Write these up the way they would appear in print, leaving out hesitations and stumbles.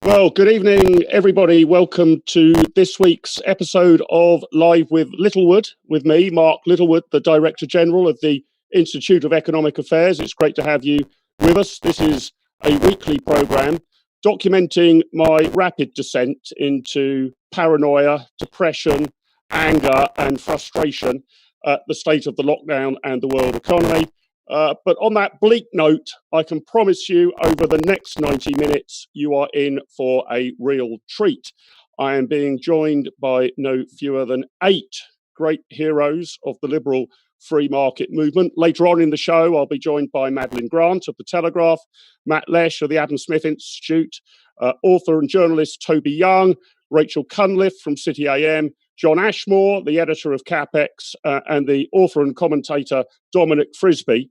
Well, good evening, everybody. Welcome to this week's episode of Live with Littlewood, with me, Mark Littlewood, the Director General of the Institute of Economic Affairs. It's great to have you with us. This is a weekly programme documenting my rapid descent into paranoia, depression, anger and frustration at the state of the lockdown and the world economy. But on that bleak note, I can promise you over the next 90 minutes, you are in for a real treat. I am being joined by no fewer than 8 great heroes of the liberal free market movement. Later on in the show, I'll be joined by Madeline Grant of The Telegraph, Matt LESH of the Adam Smith Institute, author and journalist Toby Young, Rachel Cunliffe from City AM, John Ashmore, the editor of CapX, and the author and commentator Dominic Frisby.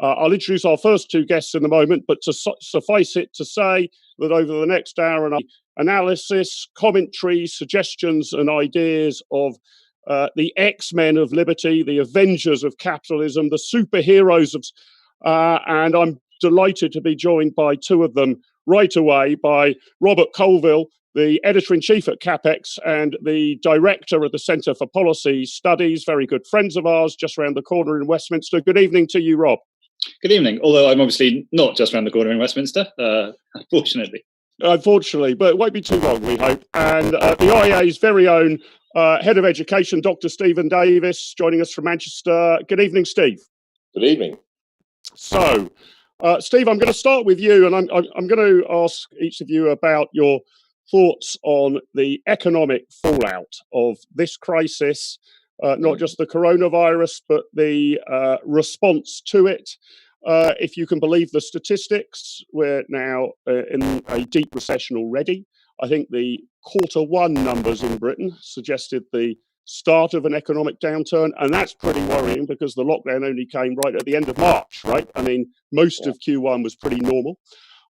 I'll introduce our first 2 guests in a moment, but to suffice it to say that over the next hour and analysis, commentary, suggestions and ideas of the X-Men of liberty, the Avengers of capitalism, the superheroes of... and I'm delighted to be joined by 2 of them right away, by Robert Colvile, the editor-in-chief at CapX and the director of the Centre for Policy Studies, very good friends of ours, just around the corner in Westminster. Good evening to you, Rob. Good evening, although I'm obviously not just around the corner in Westminster, unfortunately. Unfortunately, but it won't be too long, we hope. And the IEA's very own Head of Education, Dr. Stephen Davies, joining us from Manchester. Good evening, Steve. Good evening. So, Steve, I'm going to start with you, and I'm going to ask each of you about your thoughts on the economic fallout of this crisis, not just the coronavirus, but the response to it. If you can believe the statistics, we're now in a deep recession already. I think the Q1 numbers in Britain suggested the start of an economic downturn, and that's pretty worrying because the lockdown only came right at the end of March, right? I mean, most of Q1 was pretty normal.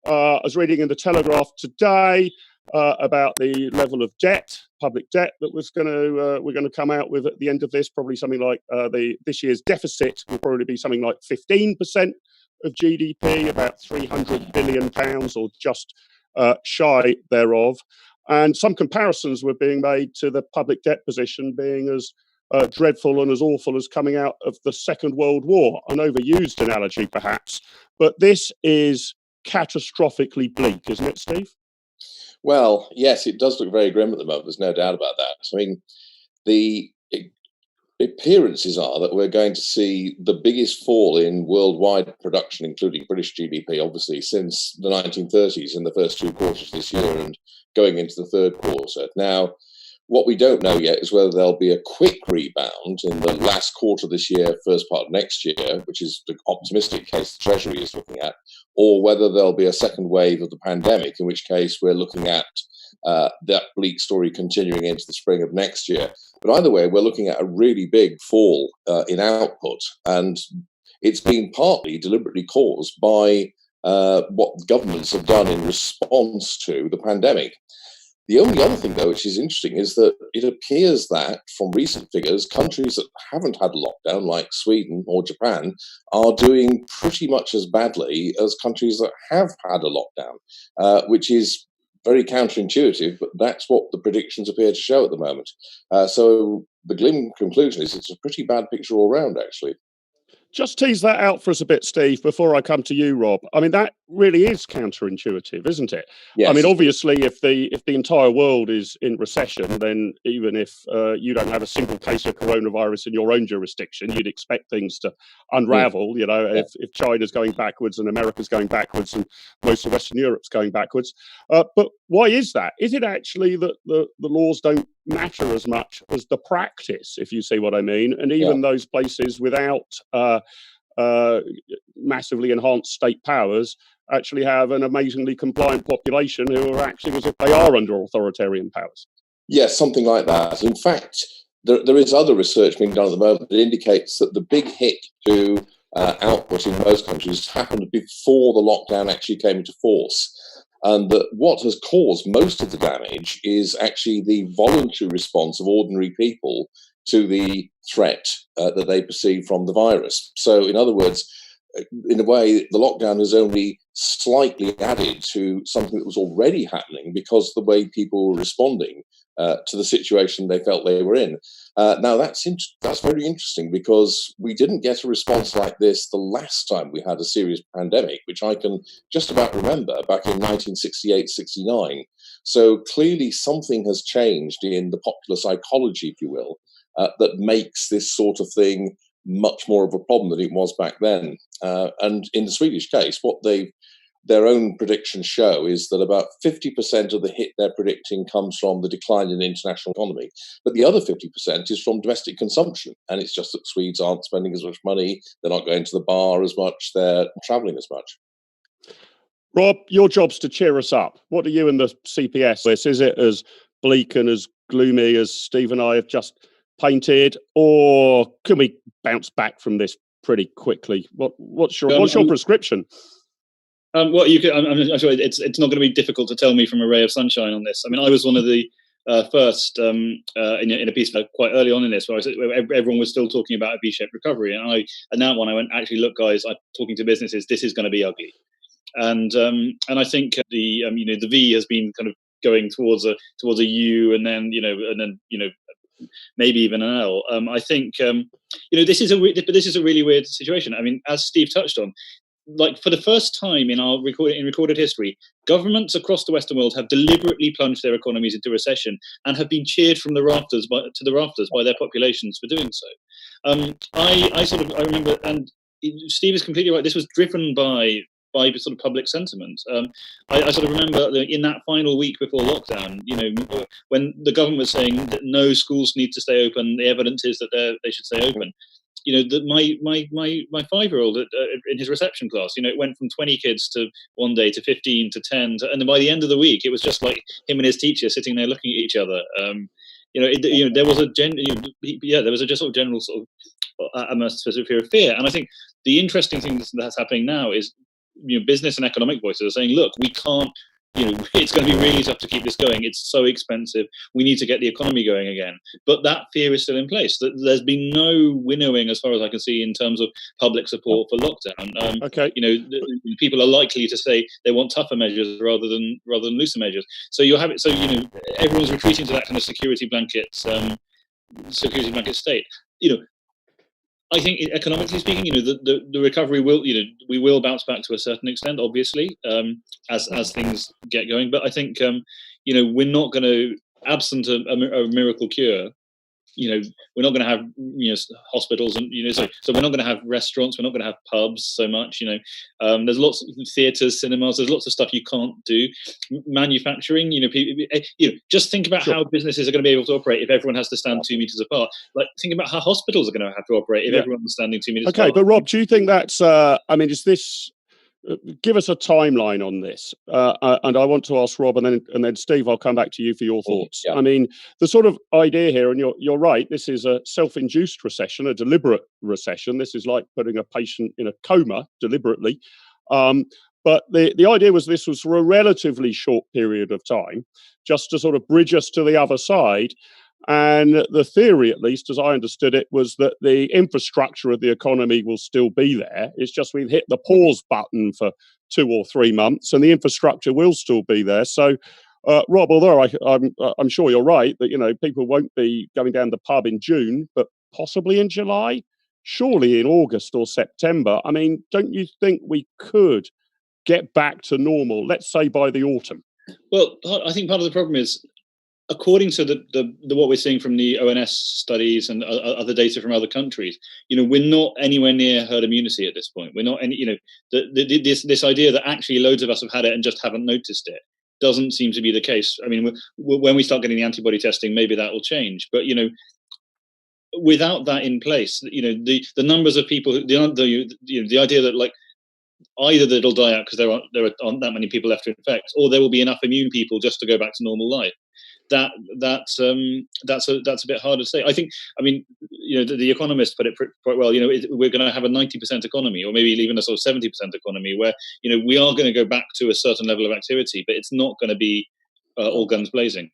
I was reading in the Telegraph today about the level of debt, public debt, that was we're going to come out with at the end of this. Probably something like this year's deficit will probably be something like 15% of GDP, about £300 billion or just shy thereof. And some comparisons were being made to the public debt position being as dreadful and as awful as coming out of the Second World War. An overused analogy, perhaps, but this is catastrophically bleak, isn't it, Steve? Well, yes, it does look very grim at the moment. There's no doubt about that. I mean, the appearances are that we're going to see the biggest fall in worldwide production, including British GDP, obviously, since the 1930s in the first 2 quarters this year and going into the 3rd quarter. Now, what we don't know yet is whether there'll be a quick rebound in the last quarter of this year, first part of next year, which is the optimistic case the Treasury is looking at, or whether there'll be a second wave of the pandemic, in which case we're looking at that bleak story continuing into the spring of next year. But either way, we're looking at a really big fall in output, and it's been partly deliberately caused by what governments have done in response to the pandemic. The only other thing, though, which is interesting, is that it appears that, from recent figures, countries that haven't had a lockdown, like Sweden or Japan, are doing pretty much as badly as countries that have had a lockdown, which is very counterintuitive, but that's what the predictions appear to show at the moment. So the grim conclusion is it's a pretty bad picture all round, actually. Just tease that out for us a bit, Steve, before I come to you, Rob. I mean, that really is counterintuitive, isn't it? Yes. I mean, obviously, if the entire world is in recession, then even if you don't have a single case of coronavirus in your own jurisdiction, you'd expect things to unravel. You know, if China's going backwards and America's going backwards and most of Western Europe's going backwards. But why is that? Is it actually that the laws don't matter as much as the practice, if you see what I mean? And even those places without massively enhanced state powers actually have an amazingly compliant population who are acting as if they are under authoritarian powers. Yes, something like that. In fact, there is other research being done at the moment that indicates that the big hit to output in most countries happened before the lockdown actually came into force. And that what has caused most of the damage is actually the voluntary response of ordinary people to the threat that they perceive from the virus. So, in other words, in a way, the lockdown has only slightly added to something that was already happening because of the way people were responding to the situation they felt they were in. Now, that's very interesting because we didn't get a response like this the last time we had a serious pandemic, which I can just about remember back in 1968-69. So clearly something has changed in the popular psychology, if you will, that makes this sort of thing much more of a problem than it was back then. And in the Swedish case, what their own predictions show is that about 50% of the hit they're predicting comes from the decline in the international economy. But the other 50% is from domestic consumption. And it's just that Swedes aren't spending as much money, they're not going to the bar as much, they're travelling as much. Rob, your job's to cheer us up. What do you and the CPS list? Is it as bleak and as gloomy as Steve and I have just painted, or can we bounce back from this pretty quickly? What's your prescription? Well, I'm sure it's not going to be difficult to tell me from a ray of sunshine on this. I mean, I was one of the first in a piece quite early on in this, where everyone was still talking about a V-shaped recovery, and that one I went, actually, look, guys, I'm talking to businesses. This is going to be ugly, and I think the V has been kind of going towards a U, and then maybe even an L. I think this is a really weird situation. I mean, as Steve touched on, like, for the first time in recorded history, governments across the Western world have deliberately plunged their economies into recession and have been cheered from the rafters by their populations for doing so. I remember, and Steve is completely right. This was driven by sort of public sentiment. I sort of remember in that final week before lockdown, when the government was saying that no schools need to stay open, the evidence is that they should stay open. My 5-year-old in his reception class, it went from 20 kids to one day to 15 to 10, and then by the end of the week, it was just like him and his teacher sitting there looking at each other. There was there was a just sort of general sort of atmosphere of fear, and I think the interesting thing that's happening now is, business and economic voices are saying, look, we can't. It's going to be really tough to keep this going. It's so expensive. We need to get the economy going again. But that fear is still in place. There's been no winnowing, as far as I can see, in terms of public support for lockdown. Okay. People are likely to say they want tougher measures rather than looser measures. So everyone's retreating to that kind of security blanket state. I think economically speaking, the recovery will, we will bounce back to a certain extent, obviously, as things get going. But I think, we're not going to, absent a miracle cure, we're not going to have, hospitals and, so we're not going to have restaurants. We're not going to have pubs so much, there's lots of theatres, cinemas, there's lots of stuff you can't do. Manufacturing, just think about how businesses are going to be able to operate if everyone has to stand 2 meters apart. Like, think about how hospitals are going to have to operate if everyone's standing 2 meters apart. Okay, but Rob, do you think that's, is this, give us a timeline on this, and I want to ask Rob, and then Steve, I'll come back to you for your thoughts. Yeah. I mean, the sort of idea here, and you're right, this is a self-induced recession, a deliberate recession. This is like putting a patient in a coma deliberately. But the idea was this was for a relatively short period of time, just to sort of bridge us to the other side. And the theory, at least, as I understood it, was that the infrastructure of the economy will still be there. It's just we've hit the pause button for 2 or 3 months, and the infrastructure will still be there. So, Rob, although I'm sure you're right that people won't be going down the pub in June, but possibly in July, surely in August or September. I mean, don't you think we could get back to normal, let's say by the autumn? Well, I think part of the problem is, according to the what we're seeing from the ONS studies and other data from other countries, we're not anywhere near herd immunity at this point. We're not this idea that actually loads of us have had it and just haven't noticed it doesn't seem to be the case. I mean, when we start getting the antibody testing, maybe that will change. But without that in place, the numbers of people, the idea that, like, either that it'll die out because there aren't that many people left to infect, or there will be enough immune people just to go back to normal life. That's a bit hard to say. I think, the economists put it quite well. We're going to have a 90% economy, or maybe even a sort of 70% economy, where we are going to go back to a certain level of activity, but it's not going to be all guns blazing.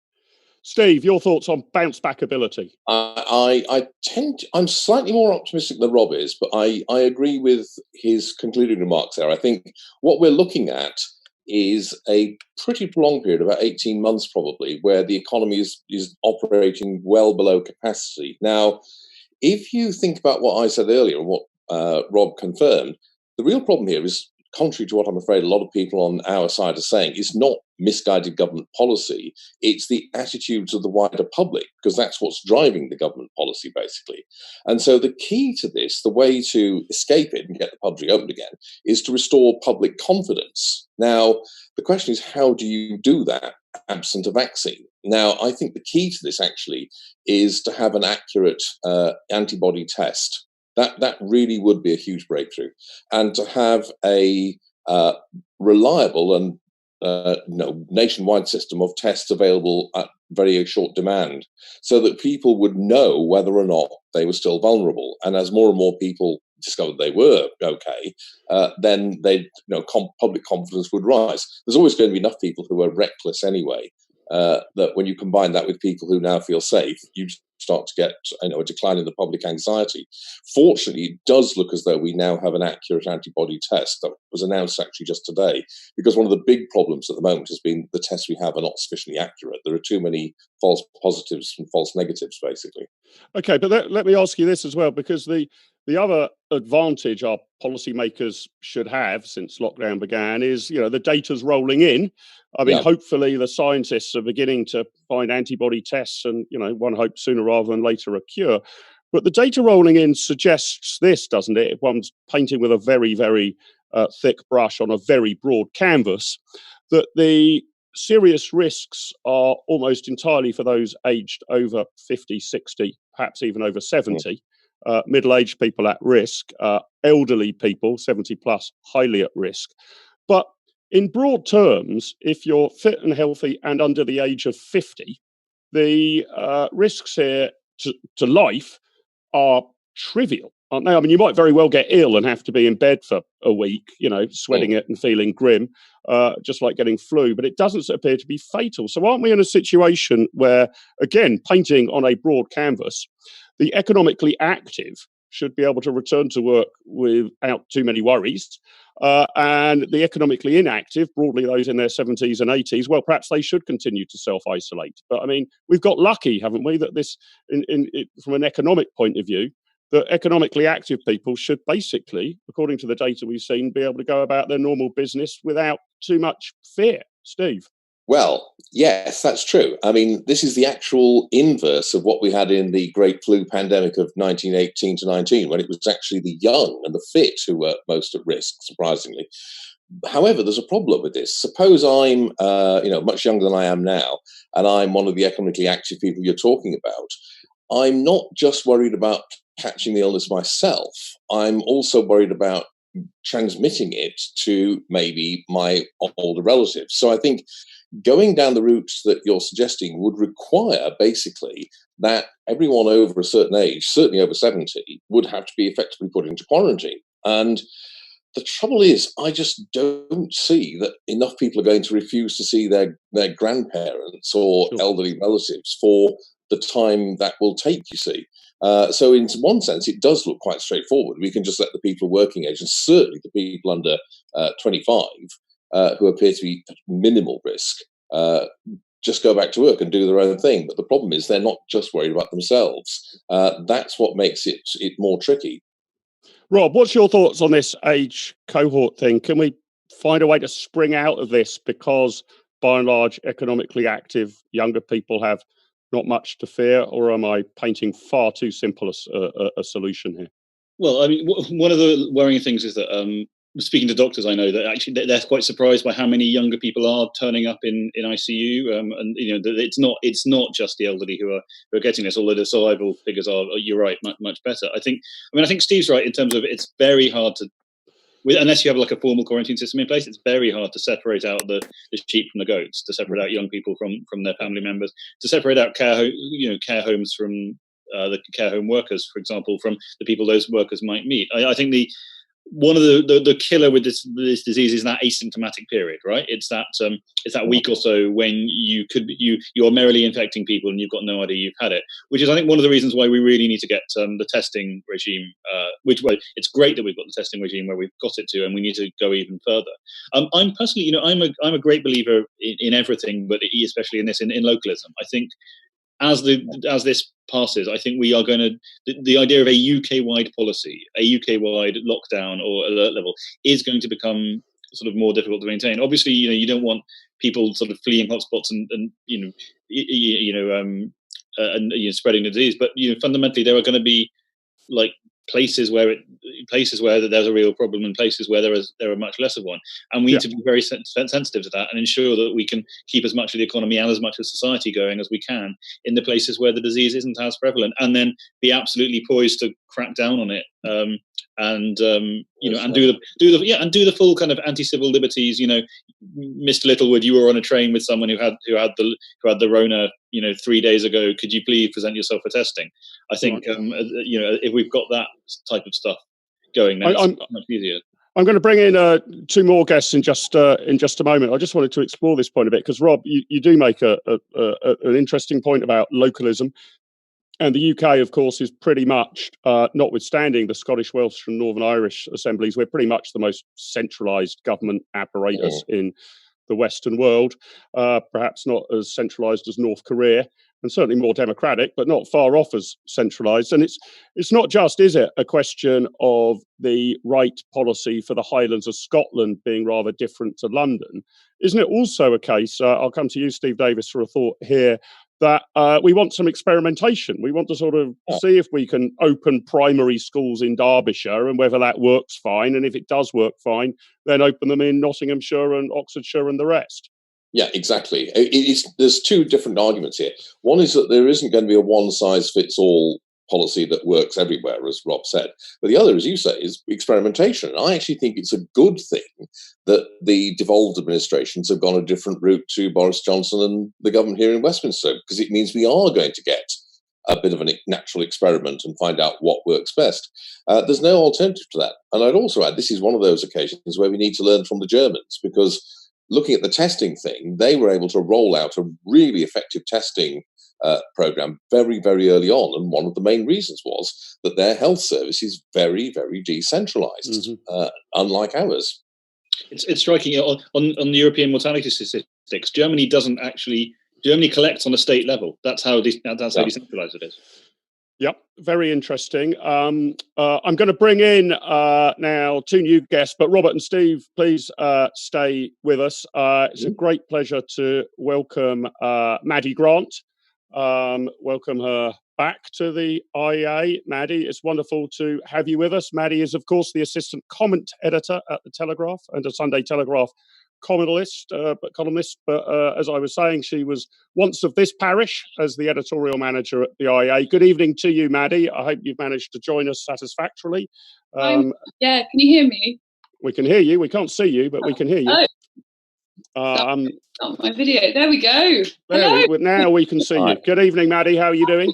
Steve, your thoughts on bounce back ability? I'm slightly more optimistic than Rob is, but I agree with his concluding remarks there. I think what we're looking at is a pretty prolonged period, about 18 months probably, where the economy is operating well below capacity. Now, if you think about what I said earlier and what Rob confirmed, the real problem here is, contrary to what I'm afraid a lot of people on our side are saying, it's not misguided government policy, it's the attitudes of the wider public, because that's what's driving the government policy, basically. And so the key to this, the way to escape it and get the pubs reopened again, is to restore public confidence. Now, the question is, how do you do that absent a vaccine? Now, I think the key to this, actually, is to have an accurate antibody test. That really would be a huge breakthrough. And to have a reliable and nationwide system of tests available at very short demand, so that people would know whether or not they were still vulnerable. And as more and more people discovered they were okay, then public confidence would rise. There's always going to be enough people who are reckless anyway, that when you combine that with people who now feel safe, you start to get a decline in the public anxiety. Fortunately, it does look as though we now have an accurate antibody test that was announced actually just today, because one of the big problems at the moment has been the tests we have are not sufficiently accurate. There are too many false positives and false negatives, basically. Okay, but let me ask you this as well, because the other advantage our policymakers should have since lockdown began is, the data's rolling in. I mean, hopefully the scientists are beginning to find antibody tests and, one hopes sooner rather than later a cure. But the data rolling in suggests this, doesn't it? If one's painting with a very, very thick brush on a very broad canvas, that the serious risks are almost entirely for those aged over 50, 60, perhaps even over 70. Middle-aged people at risk, elderly people, 70 plus, highly at risk. But in broad terms, if you're fit and healthy and under the age of 50, the risks here to life are trivial, aren't they? I mean, you might very well get ill and have to be in bed for a week, sweating it and feeling grim, just like getting flu, but it doesn't appear to be fatal. So aren't we in a situation where, again, painting on a broad canvas, the economically active should be able to return to work without too many worries, and the economically inactive, broadly those in their 70s and 80s, well, perhaps they should continue to self-isolate. But I mean, we've got lucky, haven't we, that this, from an economic point of view, that economically active people should basically, according to the data we've seen, be able to go about their normal business without too much fear. Steve? Well, yes, that's true. I mean, this is the actual inverse of what we had in the Great Flu pandemic of 1918 to 19, when it was actually the young and the fit who were most at risk, surprisingly. However, there's a problem with this. Suppose I'm, much younger than I am now, and I'm one of the economically active people you're talking about. I'm not just worried about catching the illness myself. I'm also worried about transmitting it to maybe my older relatives. So I think going down the routes that you're suggesting would require, basically, that everyone over a certain age, certainly over 70, would have to be effectively put into quarantine. And the trouble is, I just don't see that enough people are going to refuse to see their grandparents or elderly relatives for the time that will take, you see. So in one sense, it does look quite straightforward. We can just let the people working age, and certainly the people under 25, who appear to be at minimal risk, just go back to work and do their own thing. But the problem is they're not just worried about themselves. That's what makes it more tricky. Rob, what's your thoughts on this age cohort thing? Can we find a way to spring out of this because, by and large, economically active younger people have not much to fear, or am I painting far too simple a solution here? Well, I mean, one of the worrying things is that speaking to doctors, I know that actually they're quite surprised by how many younger people are turning up in ICU, and it's not just the elderly who are getting this. Although the survival figures are, you're right, much better. I think Steve's right in terms of it's very hard to, unless you have like a formal quarantine system in place, it's very hard to separate out the sheep from the goats, to separate out young people from their family members, to separate out care homes from the care home workers, for example, from the people those workers might meet. I think one of the killer with this disease is that asymptomatic period, right? It's that week or so when you're merrily infecting people and you've got no idea you've had it, which is, I think, one of the reasons why we really need to get the testing regime. It's great that we've got the testing regime where we've got it to, and we need to go even further. I'm personally, I'm a great believer in everything, but especially in this, in localism. I think as this passes, I think we are going to, the idea of a UK-wide policy, a UK-wide lockdown or alert level is going to become sort of more difficult to maintain. Obviously, you don't want people sort of fleeing hotspots and spreading the disease, but fundamentally there are going to be like places where there's a real problem and places where there are much less of one, and we need to be very sensitive to that and ensure that we can keep as much of the economy and as much of society going as we can in the places where the disease isn't as prevalent, and then be absolutely poised to crack down on it, and do the full kind of anti-civil liberties. Mr. Littlewood, you were on a train with someone who had the Rona 3 days ago. Could you please present yourself for testing? I think if we've got that type of stuff going, then it's much easier. I'm going to bring in 2 more guests in just a moment. I just wanted to explore this point a bit because, Rob, you do make an interesting point about localism. And the UK, of course, is pretty much, notwithstanding the Scottish, Welsh and Northern Irish assemblies, we're pretty much the most centralised government apparatus in the Western world. Perhaps not as centralised as North Korea, and certainly more democratic, but not far off as centralised. And it's not just, is it, a question of the right policy for the Highlands of Scotland being rather different to London? Isn't it also a case, I'll come to you, Steve Davies, for a thought here, that we want some experimentation. We want to sort of see if we can open primary schools in Derbyshire and whether that works fine. And if it does work fine, then open them in Nottinghamshire and Oxfordshire and the rest. Yeah, exactly. There's 2 different arguments here. One is that there isn't going to be a one-size-fits-all policy that works everywhere, as Rob said. But the other, as you say, is experimentation. I actually think it's a good thing that the devolved administrations have gone a different route to Boris Johnson and the government here in Westminster, because it means we are going to get a bit of a natural experiment and find out what works best. There's no alternative to that. And I'd also add, this is one of those occasions where we need to learn from the Germans, because looking at the testing thing, they were able to roll out a really effective testing program very, very early on, and one of the main reasons was that their health service is very, very decentralized, unlike ours. It's striking on the European mortality statistics. Germany collects on a state level. That's how decentralized it is. Yep, very interesting. I'm going to bring in now 2 new guests, but Robert and Steve, please stay with us. It's a great pleasure to welcome Madeline Grant. Welcome her back to the IEA. Maddie, it's wonderful to have you with us. Maddie is, of course, the assistant comment editor at the Telegraph and a Sunday Telegraph columnist. But as I was saying, she was once of this parish as the editorial manager at the IEA. Good evening to you, Maddie. I hope you've managed to join us satisfactorily. Can you hear me? We can hear you. We can't see you, but we can hear you. My video. There we go. Now we can see you. Good evening, Maddie. How are you doing?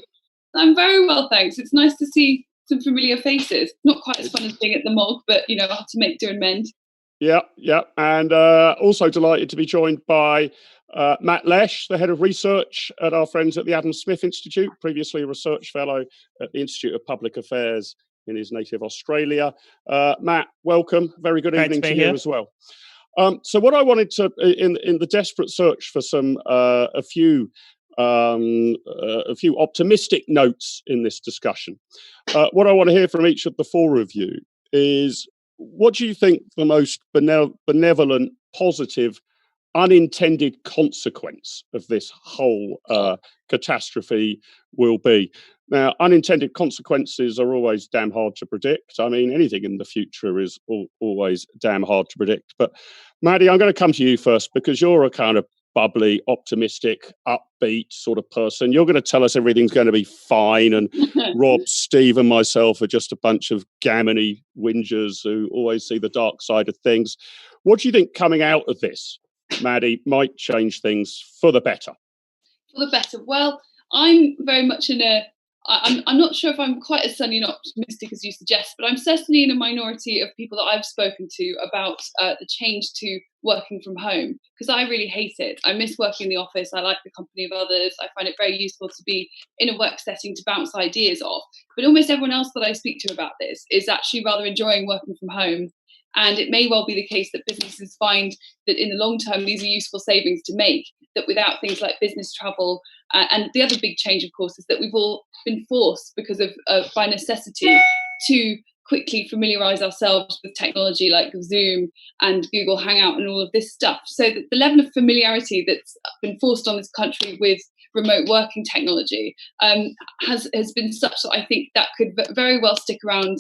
I'm very well, thanks. It's nice to see some familiar faces. Not quite as fun as being at the MOG, but I have to make do and mend. Yeah. And also delighted to be joined by Matt LESH, the head of research at our friends at the Adam Smith Institute, previously a research fellow at the Institute of Public Affairs in his native Australia. Matt, welcome. Very good evening to you as well. So what I wanted to, in the desperate search for a few optimistic notes in this discussion, what I want to hear from each of the 4 of you is, what do you think the most benevolent, positive, unintended consequence of this whole catastrophe will be? Now, unintended consequences are always damn hard to predict. I mean, anything in the future is always damn hard to predict. But Maddie, I'm going to come to you first, because you're a kind of bubbly, optimistic, upbeat sort of person. You're going to tell us everything's going to be fine, and Rob, Steve and myself are just a bunch of gammony whingers who always see the dark side of things. What do you think coming out of this, Maddie, might change things for the better? For the better? Well, I'm very much in a I'm not sure if I'm quite as sunny and optimistic as you suggest, but I'm certainly in a minority of people that I've spoken to about the change to working from home, because I really hate it. I miss working in the office. I like the company of others. I find it very useful to be in a work setting to bounce ideas off. But almost everyone else that I speak to about this is actually rather enjoying working from home. And it may well be the case that businesses find that in the long term, these are useful savings to make, that without things like business travel. And the other big change, of course, is that we've all been forced, because of by necessity, to quickly familiarise ourselves with technology like Zoom and Google Hangout and all of this stuff. So that the level of familiarity that's been forced on this country with remote working technology has been such that I think that could very well stick around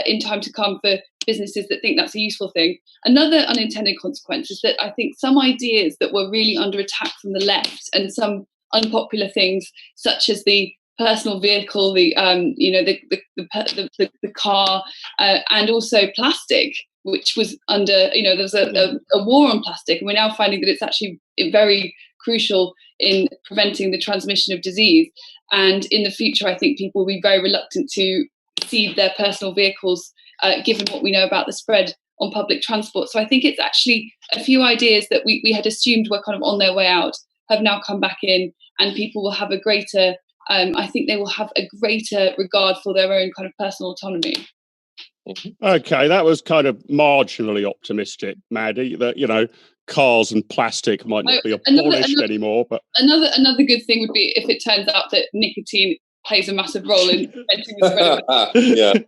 in time to come for businesses that think that's a useful thing. Another unintended consequence is that I think some ideas that were really under attack from the left, and some unpopular things such as the personal vehicle, the car, and also plastic, which was under, there was a war on plastic, and we're now finding that it's actually very crucial in preventing the transmission of disease. And in the future, I think people will be very reluctant to cede their personal vehicles, given what we know about the spread on public transport. So I think it's actually a few ideas that we had assumed were kind of on their way out have now come back in, and people will have a greater, I think they will have a greater regard for their own kind of personal autonomy. Okay, that was kind of marginally optimistic, Maddie, that, cars and plastic might not be abolished anymore. But another good thing would be if it turns out that nicotine plays a massive role in preventing the spread of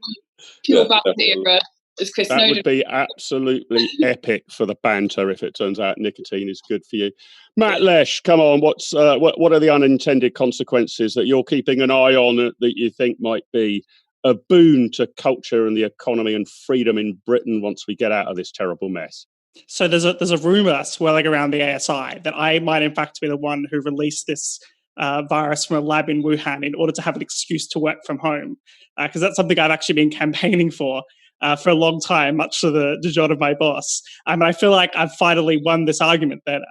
pure bacteria, as Chris that noted. Would be absolutely epic for the banter if it turns out nicotine is good for you. Matt Lesh, come on, what are the unintended consequences that you're keeping an eye on that you think might be a boon to culture and the economy and freedom in Britain once we get out of this terrible mess? So there's a rumour swirling around the ASI that I might in fact be the one who released this virus from a lab in Wuhan in order to have an excuse to work from home, because that's something I've actually been campaigning for a long time, much to the joy of my boss. I feel like I've finally won this argument that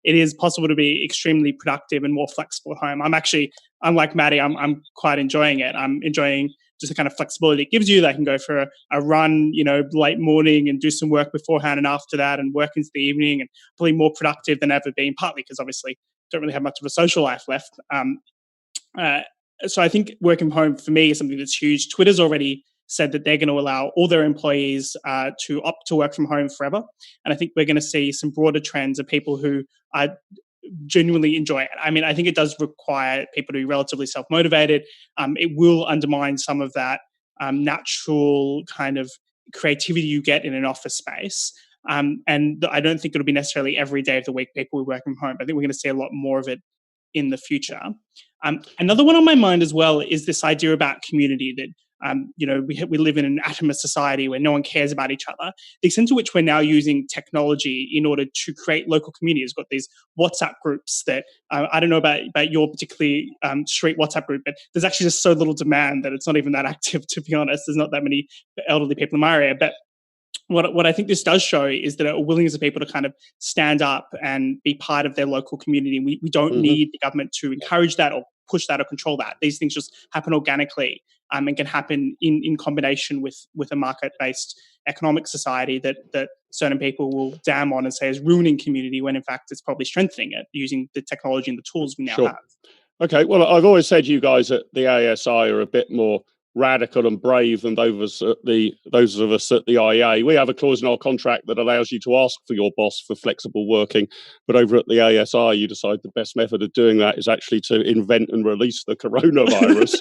it is possible to be extremely productive and more flexible at home. I'm actually, unlike Maddie, I'm quite enjoying it. I'm enjoying just the kind of flexibility it gives you. That I can go for a run, late morning and do some work beforehand and after that, and work into the evening, and probably more productive than ever been, partly because obviously don't really have much of a social life left. So I think working from home for me is something that's huge. Twitter's already said that they're going to allow all their employees to opt to work from home forever. And I think we're going to see some broader trends of people who genuinely enjoy it. I think it does require people to be relatively self-motivated. It will undermine some of that natural kind of creativity you get in an office space. And I don't think it'll be necessarily every day of the week people will work from home. I think we're going to see a lot more of it in the future. Another one on my mind as well is this idea about community, that we live in an atomist society where no one cares about each other. The extent to which we're now using technology in order to create local communities. We've got these WhatsApp groups that I don't know about your particularly street WhatsApp group, but there's actually just so little demand that it's not even that active, to be honest. There's not that many elderly people in my area. But what I think this does show is that a willingness of people to kind of stand up and be part of their local community. We don't need the government to encourage that or push that or control that. These things just happen organically and can happen in combination with a market-based economic society that certain people will damn on and say is ruining community, when in fact it's probably strengthening it using the technology and the tools we now have. Okay, well, I've always said you guys at the ASI are a bit more radical and brave than those of us at the IEA. We have a clause in our contract that allows you to ask for your boss for flexible working, but over at the ASI you decide the best method of doing that is actually to invent and release the coronavirus.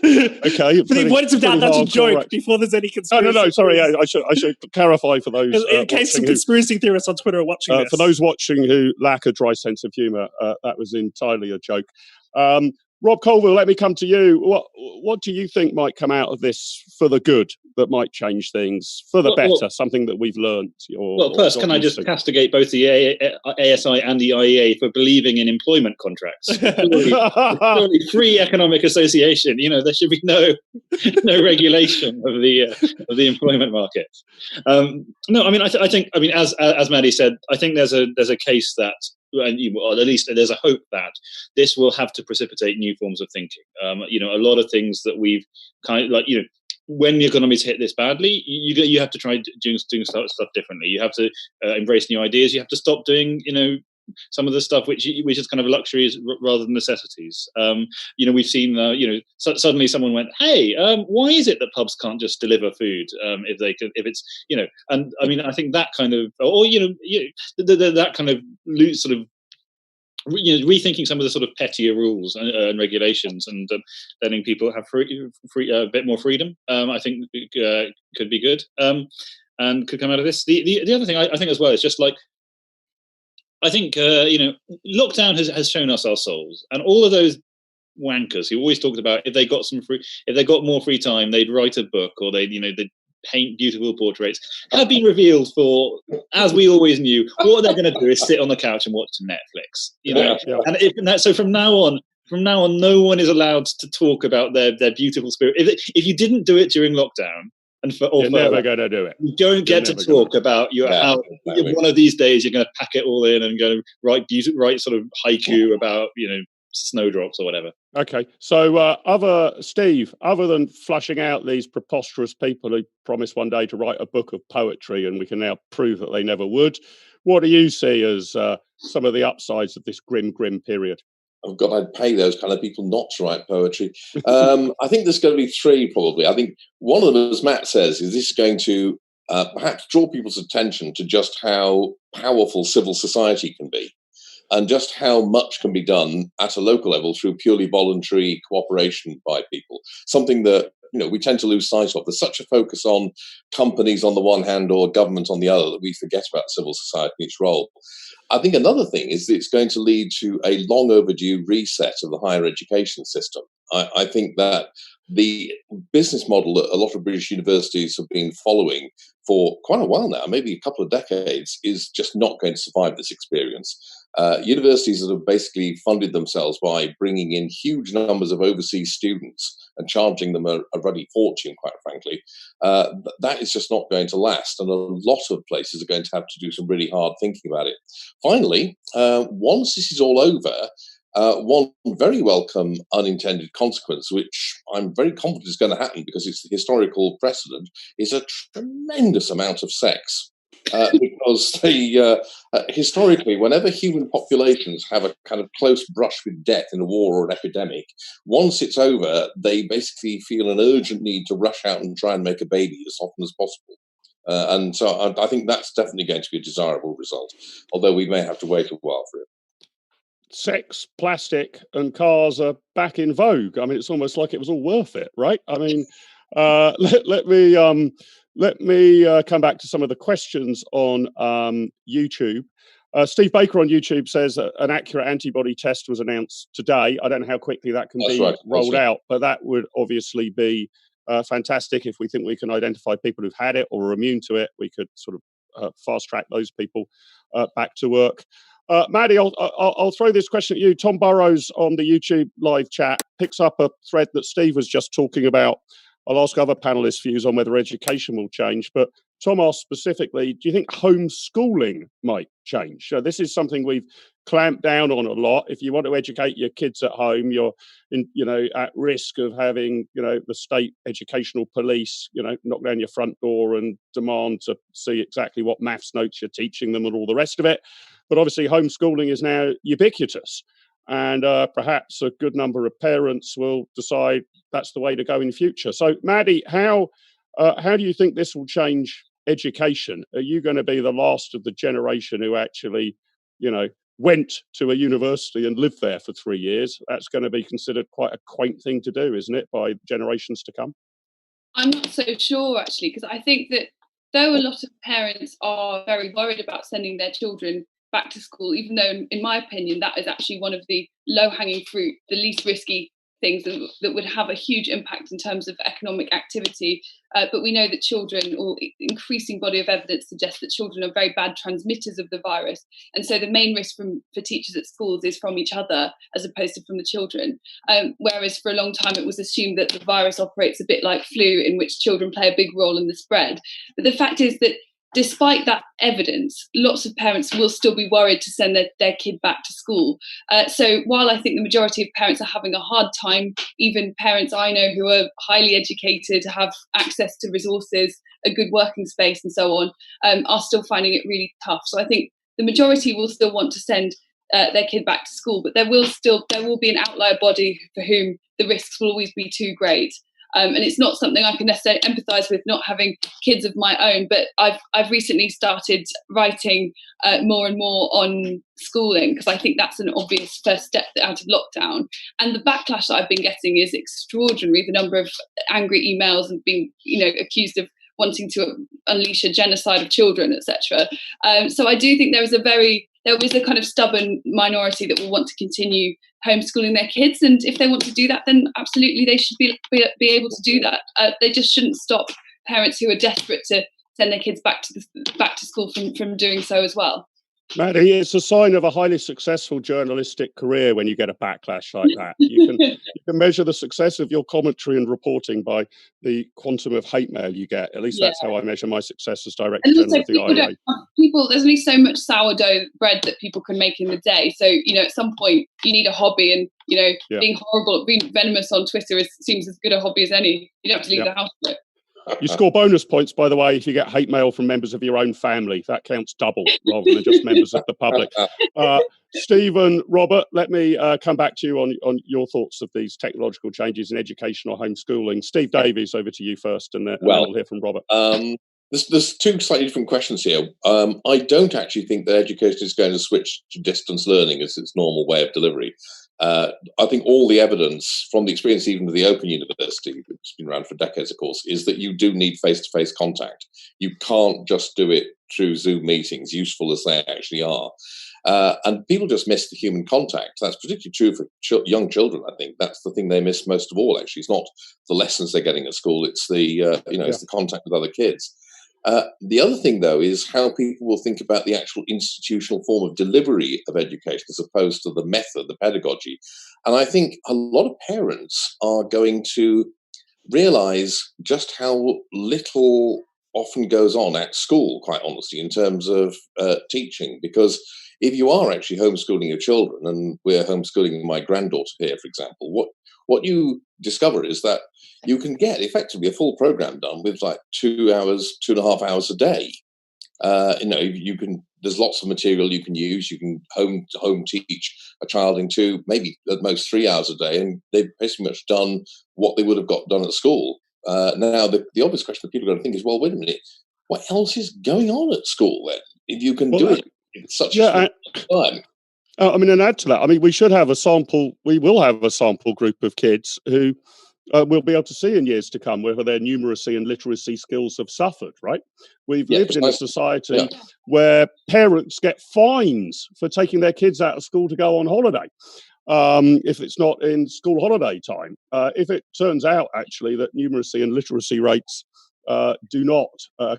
Okay, for the avoidance of doubt, that's a joke. Before there's any conspiracy. No. Sorry, I should clarify for those in case some conspiracy theorists on Twitter are watching this. For those watching who lack a dry sense of humour, that was entirely a joke. Rob Colvile, let me come to you. What do you think might come out of this for the good, that might change things for the better, something that we've learned? First, can I just castigate both the ASI and the IEA for believing in employment contracts? Surely free economic association, there should be no regulation of the employment market. I think, as Maddie said, I think there's a case that or at least there's a hope that this will have to precipitate new forms of thinking. A lot of things that we've kind of like, when the economy's hit this badly, you have to try doing stuff differently. You have to embrace new ideas. You have to stop doing, some of the stuff which is kind of luxuries rather than necessities. We've seen, suddenly someone went, hey, why is it that pubs can't just deliver food if it's, and I mean, I think that kind of, or, that kind of sort of, rethinking some of the sort of pettier rules and regulations, and letting people have a bit more freedom, I think could be good, and could come out of this. The other thing I think as well is just like, I think lockdown has shown us our souls, and all of those wankers who always talked about if they got more free time, they'd write a book, or they'd paint beautiful portraits, have been revealed for, as we always knew, what they're going to do is sit on the couch and watch Netflix. And so from now on, no one is allowed to talk about their beautiful spirit. If you didn't do it during lockdown, you're never going to do it. You don't get to talk about how one of these days you're going to pack it all in and go write sort of haiku about snowdrops or whatever. Okay, so Steve, other than flushing out these preposterous people who promised one day to write a book of poetry, and we can now prove that they never would, what do you see as some of the upsides of this grim period? Oh God, I'd pay those kind of people not to write poetry. I think there's going to be three, probably. I think one of them, as Matt says, is this going to perhaps draw people's attention to just how powerful civil society can be, and just how much can be done at a local level through purely voluntary cooperation by people. Something that we tend to lose sight of. There's such a focus on companies on the one hand or government on the other that we forget about civil society and its role. I think another thing is that it's going to lead to a long overdue reset of the higher education system. I think that the business model that a lot of British universities have been following for quite a while now, maybe a couple of decades, is just not going to survive this experience. Universities that have basically funded themselves by bringing in huge numbers of overseas students and charging them a ruddy fortune, quite frankly, that is just not going to last. And a lot of places are going to have to do some really hard thinking about it. Finally, once this is all over, one very welcome unintended consequence, which I'm very confident is going to happen because it's the historical precedent, is a tremendous amount of sex. Because historically, whenever human populations have a kind of close brush with death in a war or an epidemic, once it's over, they basically feel an urgent need to rush out and try and make a baby as often as possible. And so I think that's definitely going to be a desirable result, although we may have to wait a while for it. Sex, plastic, and cars are back in vogue. I mean, it's almost like it was all worth it, right? I mean, let me come back to some of the questions on YouTube. Steve Baker on YouTube says an accurate antibody test was announced today. I don't know how quickly that can be rolled out, but that would obviously be fantastic. If we think we can identify people who've had it or are immune to it, we could sort of fast track those people back to work. Maddie, I'll throw this question at you. Tom Burrows on the YouTube live chat picks up a thread that Steve was just talking about. I'll ask other panelists' views on whether education will change, but Tom asked specifically, do you think homeschooling might change? So this is something we've clamped down on a lot. If you want to educate your kids at home, you're at risk of having, the state educational police, knock down your front door and demand to see exactly what maths notes you're teaching them and all the rest of it. But obviously homeschooling is now ubiquitous. And perhaps a good number of parents will decide that's the way to go in future. So, Maddie, how do you think this will change education? Are you going to be the last of the generation who actually, went to a university and lived there for 3 years? That's going to be considered quite a quaint thing to do, isn't it, by generations to come? I'm not so sure, actually, because I think that though a lot of parents are very worried about sending their children back to school, even though, in my opinion, that is actually one of the low-hanging fruit, the least risky things that would have a huge impact in terms of economic activity. But we know that children, or increasing body of evidence suggests that children are very bad transmitters of the virus. And so the main risk for teachers at schools is from each other as opposed to from the children. Whereas for a long time it was assumed that the virus operates a bit like flu, in which children play a big role in the spread. But the fact is that despite that evidence, lots of parents will still be worried to send their kid back to school. So while I think the majority of parents are having a hard time, even parents I know who are highly educated, have access to resources, a good working space and so on, are still finding it really tough. So I think the majority will still want to send their kid back to school, but there will be an outlier body for whom the risks will always be too great. And it's not something I can necessarily empathise with, not having kids of my own. But I've recently started writing more and more on schooling, because I think that's an obvious first step out of lockdown. And the backlash that I've been getting is extraordinary. The number of angry emails and being, accused of wanting to unleash a genocide of children, etc. So I do think there is a kind of stubborn minority that will want to continue homeschooling their kids, and if they want to do that, then absolutely they should be able to do that. They just shouldn't stop parents who are desperate to send their kids back to school from doing so as well. Maddie, it's a sign of a highly successful journalistic career when you get a backlash like that. You can measure the success of your commentary and reporting by the quantum of hate mail you get. At least that's how I measure my success as Director General of the IRA. There's only so much sourdough bread that people can make in the day. So, at some point you need a hobby, and, being horrible, being venomous on Twitter seems as good a hobby as any. You don't have to leave the house for it. You score bonus points, by the way, if you get hate mail from members of your own family. That counts double rather than just members of the public. Stephen, Robert, let me come back to you on your thoughts of these technological changes in education or homeschooling. Steve Davies, over to you first, and then we'll hear from Robert. There's two slightly different questions here. I don't actually think that education is going to switch to distance learning as its normal way of delivery. I think all the evidence from the experience even of the Open University, which has been around for decades, of course, is that you do need face-to-face contact. You can't just do it through Zoom meetings, useful as they actually are. And people just miss the human contact. That's particularly true for young children, I think. That's the thing they miss most of all, actually. It's not the lessons they're getting at school. It's the, it's the contact with other kids. The other thing, though, is how people will think about the actual institutional form of delivery of education as opposed to the method, the pedagogy. And I think a lot of parents are going to realize just how little often goes on at school, quite honestly, in terms of teaching. Because if you are actually homeschooling your children, and we're homeschooling my granddaughter here, for example, what you discover is that you can get effectively a full program done with like 2 hours, 2.5 hours a day. You can. There's lots of material you can use. You can home teach a child in 2, maybe at most 3 hours a day, and they've pretty much done what they would have got done at school. Now, the obvious question that people are going to think is, well, wait a minute, what else is going on at school then? If you can do it in such a short time. And add to that, we should have a sample. We will have a sample group of kids who we'll be able to see in years to come whether their numeracy and literacy skills have suffered, right? We've lived in a society where parents get fines for taking their kids out of school to go on holiday, if it's not in school holiday time. If it turns out, actually, that numeracy and literacy rates do not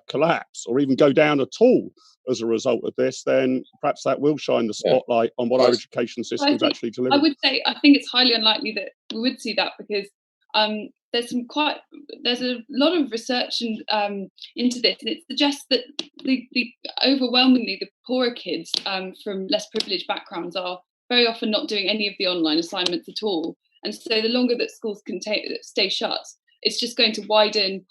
collapse or even go down at all as a result of this, then perhaps that will shine the spotlight on what our education system's actually delivering. I would say, I think it's highly unlikely that we would see that, because there's a lot of research into this, and it suggests that the overwhelmingly the poorer kids from less privileged backgrounds are very often not doing any of the online assignments at all. And so the longer that schools can stay shut, it's just going to widen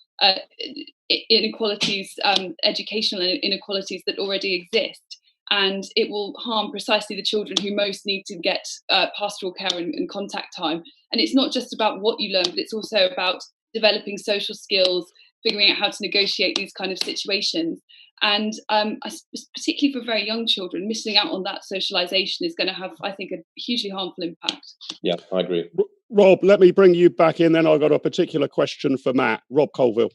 inequalities, educational inequalities that already exist. And it will harm precisely the children who most need to get pastoral care and contact time. And it's not just about what you learn, but it's also about developing social skills, figuring out how to negotiate these kind of situations. And particularly for very young children, missing out on that socialisation is going to have, I think, a hugely harmful impact. Yeah, I agree. Rob, let me bring you back in, then I've got a particular question for Matt. Rob Colvile.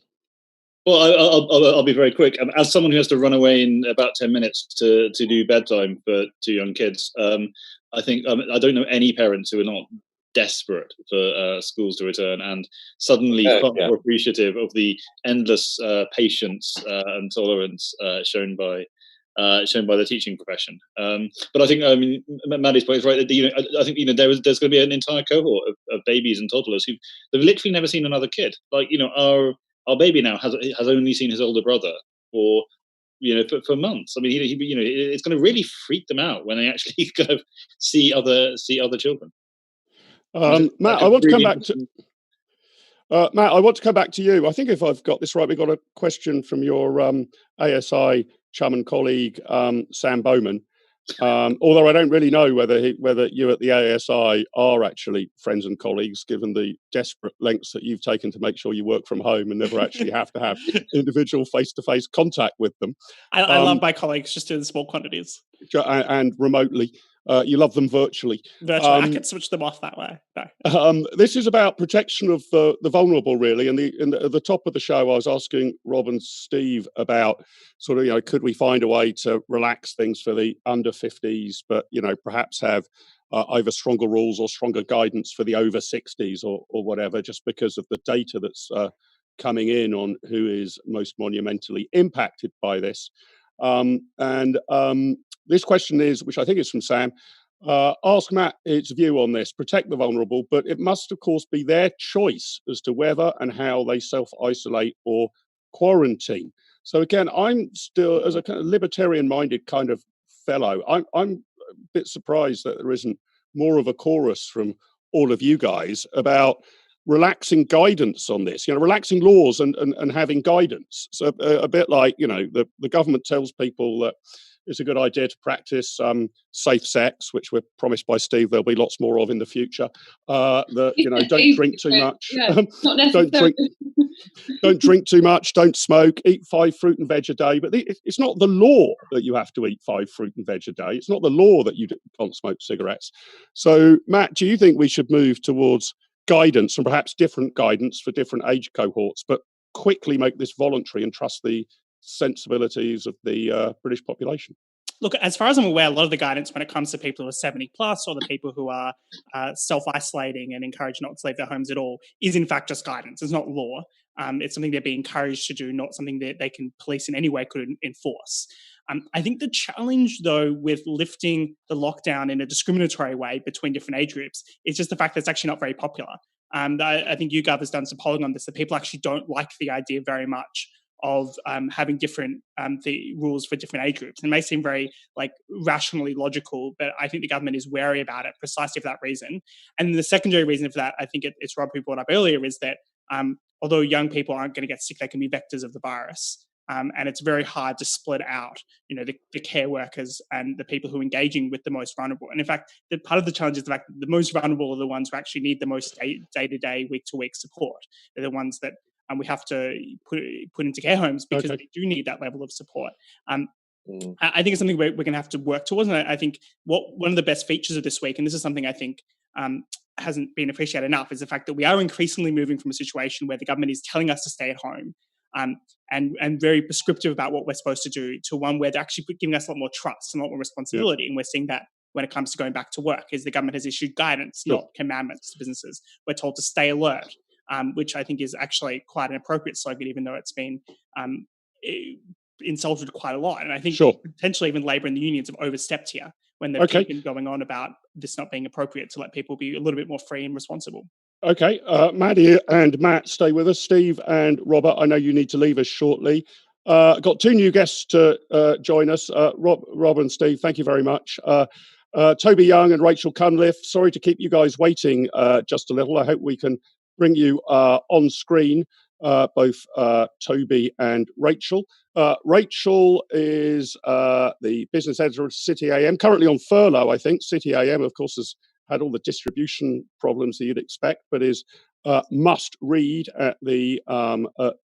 Well, I'll be very quick. As someone who has to run away in about 10 minutes to do bedtime for 2 young kids, I think I don't know any parents who are not desperate for schools to return and suddenly far more appreciative of the endless patience and tolerance shown by the teaching profession. But I think Maddie's point is right. That, I think there's going to be an entire cohort of babies and toddlers who've literally never seen another kid. Like our baby now has only seen his older brother for for months. I mean, it's going to really freak them out when they actually kind of see other children. Matt, I want to come back to Matt. I want to come back to you. I think if I've got this right, we got a question from your ASI chum and colleague Sam Bowman. Although I don't really know whether you at the ASI are actually friends and colleagues, given the desperate lengths that you've taken to make sure you work from home and never actually have to have individual face-to-face contact with them. I love my colleagues, just in small quantities. And remotely. You love them virtually. I can switch them off that way. No. This is about protection of the vulnerable, really. And at the top of the show, I was asking Rob and Steve about sort of, could we find a way to relax things for the under 50s, but, perhaps have either stronger rules or stronger guidance for the over 60s or whatever, just because of the data that's coming in on who is most monumentally impacted by this. This question is, which I think is from Sam, ask Matt its view on this. Protect the vulnerable, but it must, of course, be their choice as to whether and how they self-isolate or quarantine. So again, I'm still, as a kind of libertarian-minded kind of fellow, I'm a bit surprised that there isn't more of a chorus from all of you guys about relaxing guidance on this, relaxing laws and having guidance. So a bit like, the government tells people that it's a good idea to practice safe sex, which we're promised by Steve there'll be lots more of in the future. Don't drink too much. Yeah, not necessarily. Don't drink too much. Don't smoke. Eat 5 fruit and veg a day. But it's not the law that you have to eat 5 fruit and veg a day. It's not the law that you can't smoke cigarettes. So, Matt, do you think we should move towards guidance and perhaps different guidance for different age cohorts, but quickly make this voluntary and trust the sensibilities of the British population? Look, as far as I'm aware, a lot of the guidance when it comes to people who are 70 plus or the people who are self-isolating and encouraged not to leave their homes at all is in fact just guidance. It's not law. It's something they're being encouraged to do, not something that they can police in any way could enforce. I think the challenge, though, with lifting the lockdown in a discriminatory way between different age groups is just the fact that it's actually not very popular. I think YouGov has done some polling on this, that people actually don't like the idea very much of having different the rules for different age groups. It may seem very rationally logical, but I think the government is wary about it precisely for that reason. And the secondary reason for that, I think it's Rob who brought up earlier, is that although young people aren't going to get sick, they can be vectors of the virus. And it's very hard to split out, the care workers and the people who are engaging with the most vulnerable. And in fact, part of the challenge is the fact that the most vulnerable are the ones who actually need the most day-to-day, week-to-week support. They're the ones that we have to put into care homes because they do need that level of support. I think it's something we're going to have to work towards. And I think one of the best features of this week, and this is something I think hasn't been appreciated enough, is the fact that we are increasingly moving from a situation where the government is telling us to stay at home and very prescriptive about what we're supposed to do, to one where they're actually giving us a lot more trust and a lot more responsibility. Yeah. And we're seeing that when it comes to going back to work, is the government has issued guidance, not commandments to businesses. We're told to stay alert, which I think is actually quite an appropriate slogan, even though it's been insulted quite a lot. And I think potentially even Labor and the unions have overstepped here when they've been going on about this not being appropriate, to let people be a little bit more free and responsible. Okay, Maddie and Matt, stay with us. Steve and Robert, I know you need to leave us shortly. Got 2 new guests to join us. Rob and Steve, thank you very much. Toby Young and Rachel Cunliffe, sorry to keep you guys waiting just a little. I hope we can bring you on screen, both Toby and Rachel. Rachel is the business editor of City AM, currently on furlough, I think. City AM, of course, has had all the distribution problems that you'd expect, but is must read at the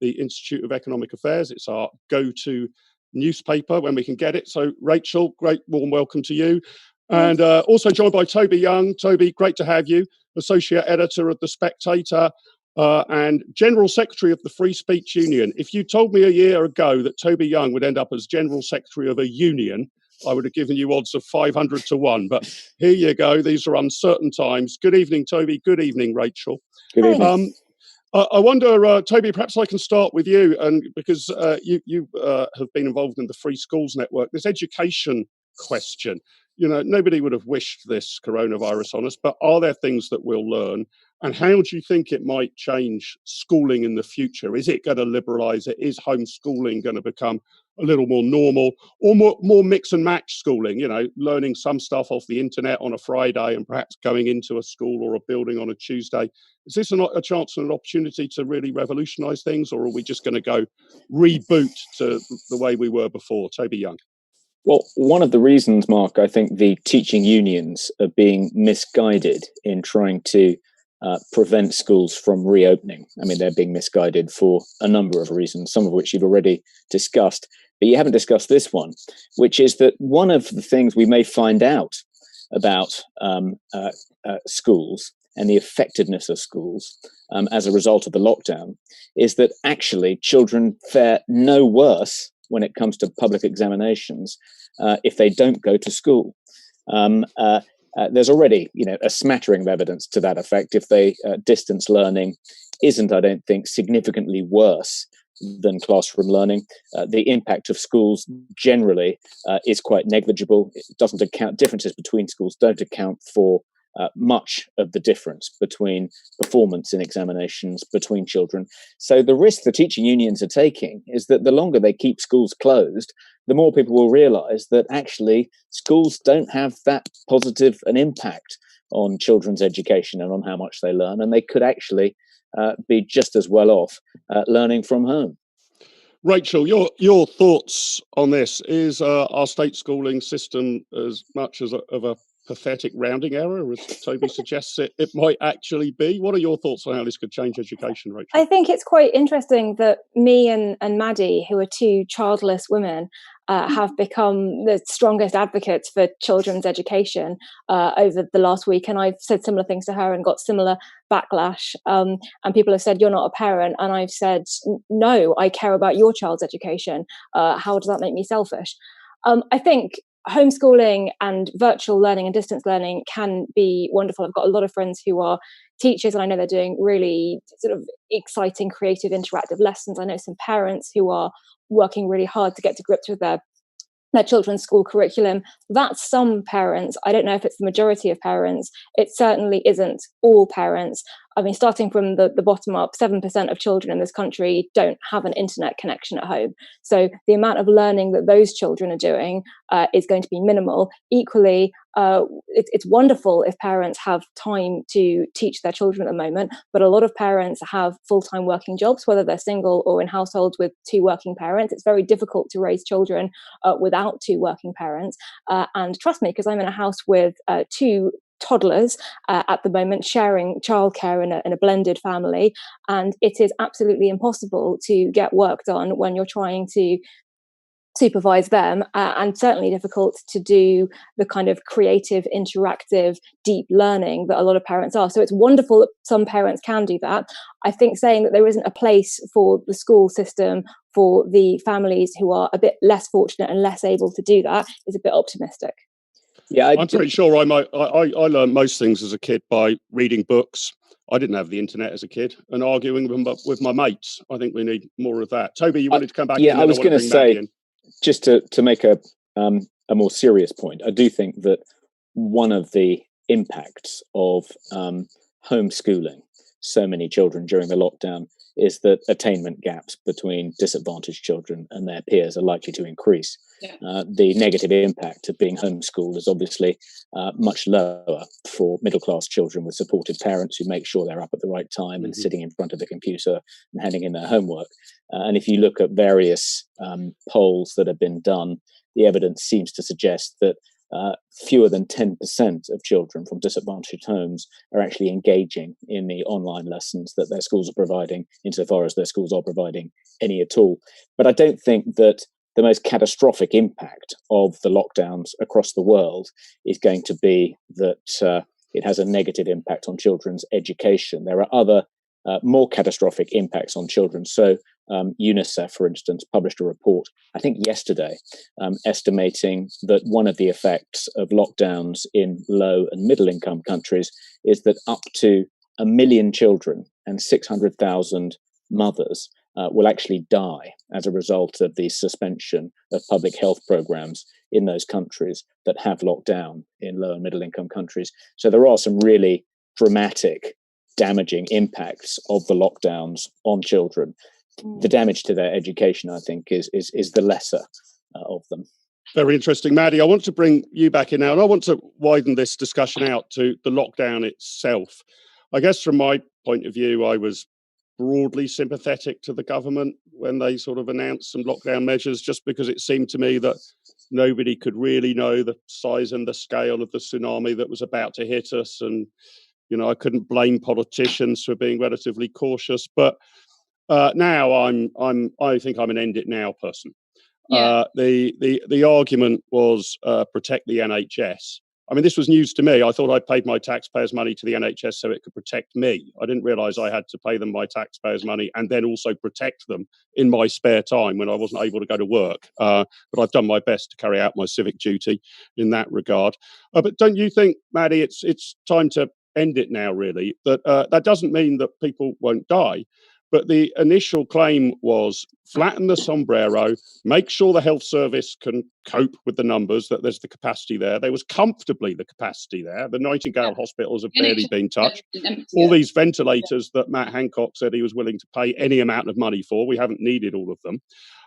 Institute of Economic Affairs. It's our go-to newspaper when we can get it. So Rachel, great warm welcome to you. And also joined by Toby Young. Toby, great to have you. Associate Editor of The Spectator and General Secretary of the Free Speech Union. If you told me a year ago that Toby Young would end up as General Secretary of a union, I would have given you odds of 500 to 1. But here you go. These are uncertain times. Good evening, Toby. Good evening, Rachel. Good evening. I wonder, Toby, perhaps I can start with you, and because you have been involved in the Free Schools Network, this education question. Nobody would have wished this coronavirus on us, but are there things that we'll learn? And how do you think it might change schooling in the future? Is it going to liberalise it? Is homeschooling going to become a little more normal, or more mix and match schooling, learning some stuff off the internet on a Friday and perhaps going into a school or a building on a Tuesday. Is this a chance and an opportunity to really revolutionise things, or are we just going to go reboot to the way we were before? Toby Young. Well, one of the reasons, Mark, I think the teaching unions are being misguided in trying to prevent schools from reopening. I mean, they're being misguided for a number of reasons, some of which you've already discussed, but you haven't discussed this one, which is that one of the things we may find out about schools and the effectiveness of schools as a result of the lockdown is that actually children fare no worse when it comes to public examinations if they don't go to school. There's already, a smattering of evidence to that effect. If they distance learning isn't, I don't think, significantly worse than classroom learning, the impact of schools generally is quite negligible. It doesn't account, differences between schools don't account for much of the difference between performance in examinations between children. So the risk the teaching unions are taking is that the longer they keep schools closed, the more people will realise that actually schools don't have that positive an impact on children's education and on how much they learn, and they could actually be just as well off learning from home. Rachel, your thoughts on this? Is our state schooling system as much of a pathetic rounding error as Toby suggests it might actually be? What are your thoughts on how this could change education, Rachel? I think it's quite interesting that me and Maddie, who are two childless women, have become the strongest advocates for children's education over the last week. And I've said similar things to her and got similar backlash. And people have said, you're not a parent. And I've said, no, I care about your child's education. How does that make me selfish? I think homeschooling and virtual learning and distance learning can be wonderful. I've got a lot of friends who are teachers, and I know they're doing really sort of exciting, creative, interactive lessons. I know some parents who are working really hard to get to grips with their children's school curriculum. That's some parents. I don't know if it's the majority of parents. It certainly isn't all parents. I mean, starting from the bottom up, 7% of children in this country don't have an internet connection at home. So the amount of learning that those children are doing is going to be minimal. Equally, it's wonderful if parents have time to teach their children at the moment, but a lot of parents have full-time working jobs, whether they're single or in households with two working parents. It's very difficult to raise children without two working parents. And trust me, because I'm in a house with two toddlers at the moment, sharing childcare in a blended family, and it is absolutely impossible to get work done when you're trying to supervise them, and certainly difficult to do the kind of creative, interactive, deep learning that a lot of parents are. So it's wonderful that some parents can do that. I think saying that there isn't a place for the school system for the families who are a bit less fortunate and less able to do that is a bit optimistic. Yeah, I'm pretty sure I learned most things as a kid by reading books. I didn't have the internet as a kid, and arguing with my mates. I think we need more of that. Toby, you wanted to come back? Yeah, I was going to say, just to make a more serious point, I do think that one of the impacts of homeschooling so many children during the lockdown is that attainment gaps between disadvantaged children and their peers are likely to increase. Yeah. The negative impact of being homeschooled is obviously much lower for middle-class children with supportive parents who make sure they're up at the right time and sitting in front of the computer and handing in their homework. And if you look at various polls that have been done, the evidence seems to suggest that fewer than 10% of children from disadvantaged homes are actually engaging in the online lessons that their schools are providing, insofar as their schools are providing any at all. But I don't think that the most catastrophic impact of the lockdowns across the world is going to be that it has a negative impact on children's education. There are other more catastrophic impacts on children. So UNICEF, for instance, published a report, I think yesterday, estimating that one of the effects of lockdowns in low and middle income countries is that up to 1 million children and 600,000 mothers will actually die as a result of the suspension of public health programs in those countries that have locked down in low and middle income countries. So there are some really dramatic, damaging impacts of the lockdowns on children. the damage to their education, I think, is the lesser of them. Very interesting. Maddie, I want to bring you back in now, and I want to widen this discussion out to the lockdown itself. I guess from my point of view, I was broadly sympathetic to the government when they sort of announced some lockdown measures, just because it seemed to me that nobody could really know the size and the scale of the tsunami that was about to hit us. And, you know, I couldn't blame politicians for being relatively cautious. But now I think I'm an end it now person. Yeah. The argument was protect the NHS. I mean, this was news to me. I thought I paid my taxpayers' money to the NHS so it could protect me. I didn't realise I had to pay them my taxpayers' money and then also protect them in my spare time when I wasn't able to go to work. But I've done my best to carry out my civic duty in that regard. But don't you think, Maddie, it's time to end it now, really? That doesn't mean that people won't die. But the initial claim was flatten the sombrero, make sure the health service can cope with the numbers, that there's the capacity there. There was comfortably the capacity there. The Nightingale hospitals have barely been touched. All these ventilators that Matt Hancock said he was willing to pay any amount of money for, we haven't needed all of them.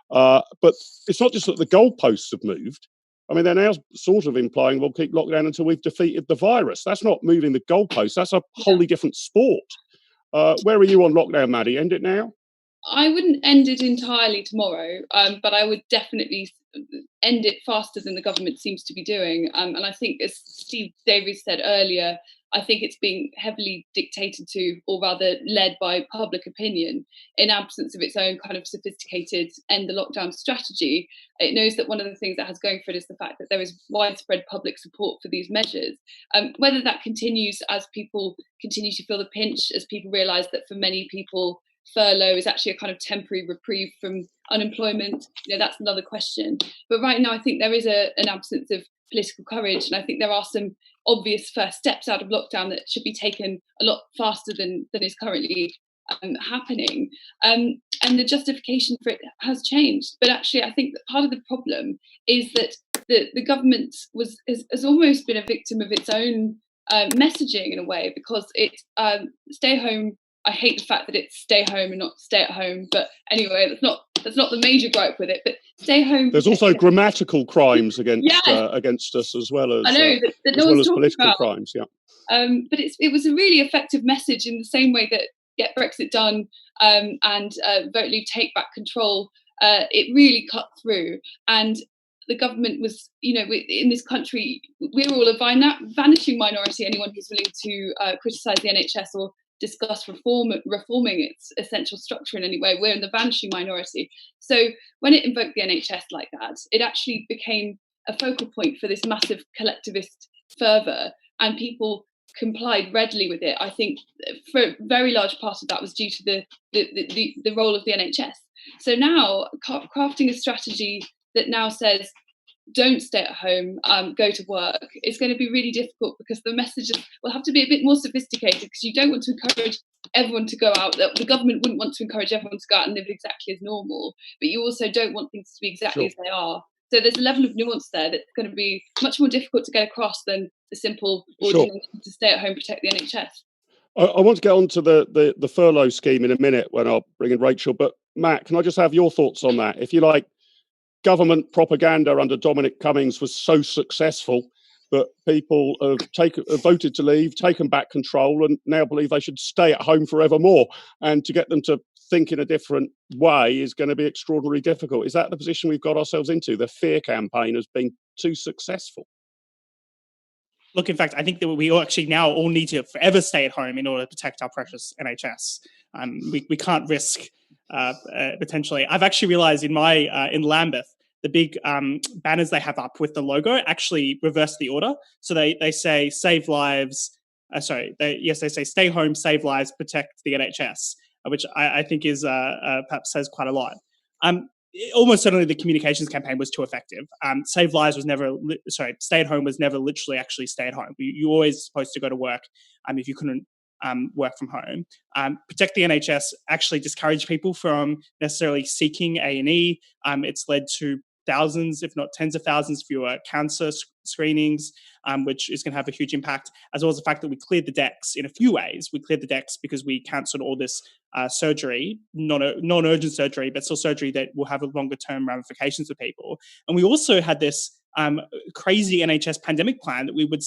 But it's not just that the goalposts have moved. I mean, they're now sort of implying we'll keep lockdown until we've defeated the virus. That's not moving the goalposts. That's a wholly different sport. Where are you on lockdown, Maddie? End it now? I wouldn't end it entirely tomorrow, but I would definitely end it faster than the government seems to be doing. And I think, as Steve Davies said earlier, I think it's being heavily dictated to, or rather led by, public opinion in absence of its own kind of sophisticated end the lockdown strategy. It knows that one of the things that has going for it is the fact that there is widespread public support for these measures. Whether that continues as people continue to feel the pinch, as people realise that for many people, furlough is actually a kind of temporary reprieve from unemployment, that's another question. But right now, I think there is an absence of political courage, and I think there are some obvious first steps out of lockdown that should be taken a lot faster than is currently happening. And the justification for it has changed. But actually, I think that part of the problem is that the government has almost been a victim of its own messaging in a way, because it stay home. I hate the fact that it's stay home and not stay at home. But anyway, that's not the major gripe with it. But stay home. There's also grammatical crimes against us, as well as, I know, that no one's talking political about. crimes. Yeah. But it was a really effective message in the same way that Get Brexit Done and Vote Leave Take Back Control. It really cut through, and the government was, in this country, we're all a vanishing minority. Anyone who's willing to criticise the NHS or discuss reforming its essential structure in any way, we're in the vanishing minority. So when it invoked the NHS like that, it actually became a focal point for this massive collectivist fervour, and people complied readily with it. I think for a very large part of that was due to the role of the NHS. So now crafting a strategy that now says don't stay at home, go to work, it's going to be really difficult, because the messages will have to be a bit more sophisticated, because you don't want to encourage everyone to go out. The government wouldn't want to encourage everyone to go out and live exactly as normal, but you also don't want things to be exactly as they are. So there's a level of nuance there that's going to be much more difficult to get across than the simple ordinary to stay at home, protect the NHS. I want to get on to the furlough scheme in a minute when I'll bring in Rachel. But Matt, can I just have your thoughts on that? If you like, government propaganda under Dominic Cummings was so successful that people have voted to leave, taken back control, and now believe they should stay at home forevermore. And to get them to think in a different way is going to be extraordinarily difficult. Is that the position we've got ourselves into? The fear campaign has been too successful. Look, in fact, I think that we all actually now all need to forever stay at home in order to protect our precious NHS. We can't risk potentially. I've actually realised in Lambeth, the big banners they have up with the logo actually reverse the order. So they say save lives. They say stay home, save lives, protect the NHS, which I think is perhaps says quite a lot. Almost certainly the communications campaign was too effective. Save lives was never, stay at home was never literally actually stay at home. You always supposed to go to work if you couldn't work from home. Protect the NHS actually discouraged people from necessarily seeking A&E. It's led to thousands, if not tens of thousands, fewer cancer screenings, which is going to have a huge impact, as well as the fact that we cleared the decks in a few ways. We cleared the decks because we cancelled all this surgery, non-urgent surgery, but still surgery that will have a longer-term ramifications for people. And we also had this crazy NHS pandemic plan that we would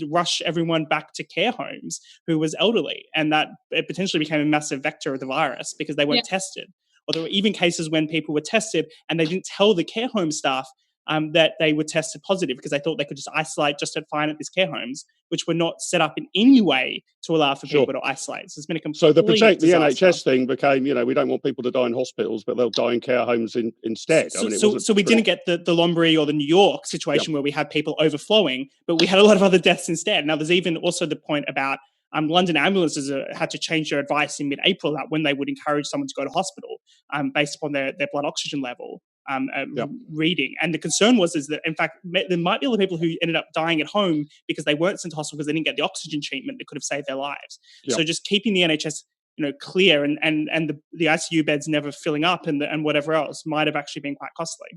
rush everyone back to care homes who was elderly, and that it potentially became a massive vector of the virus because they weren't tested. Or there were even cases when people were tested and they didn't tell the care home staff that they were tested positive because they thought they could just isolate just fine at these care homes, which were not set up in any way to allow for people to isolate. So it's been a complete So the protect the disaster. NHS thing became, we don't want people to die in hospitals, but they'll die in care homes instead. So we didn't get the Lombury or the New York situation where we had people overflowing, but we had a lot of other deaths instead. Now, there's even also the point about London ambulances had to change their advice in mid-April about when they would encourage someone to go to hospital based upon their blood oxygen level reading. And the concern was that, in fact, there might be other people who ended up dying at home because they weren't sent to hospital because they didn't get the oxygen treatment that could have saved their lives. So just keeping the NHS clear and the ICU beds never filling up and whatever else might have actually been quite costly.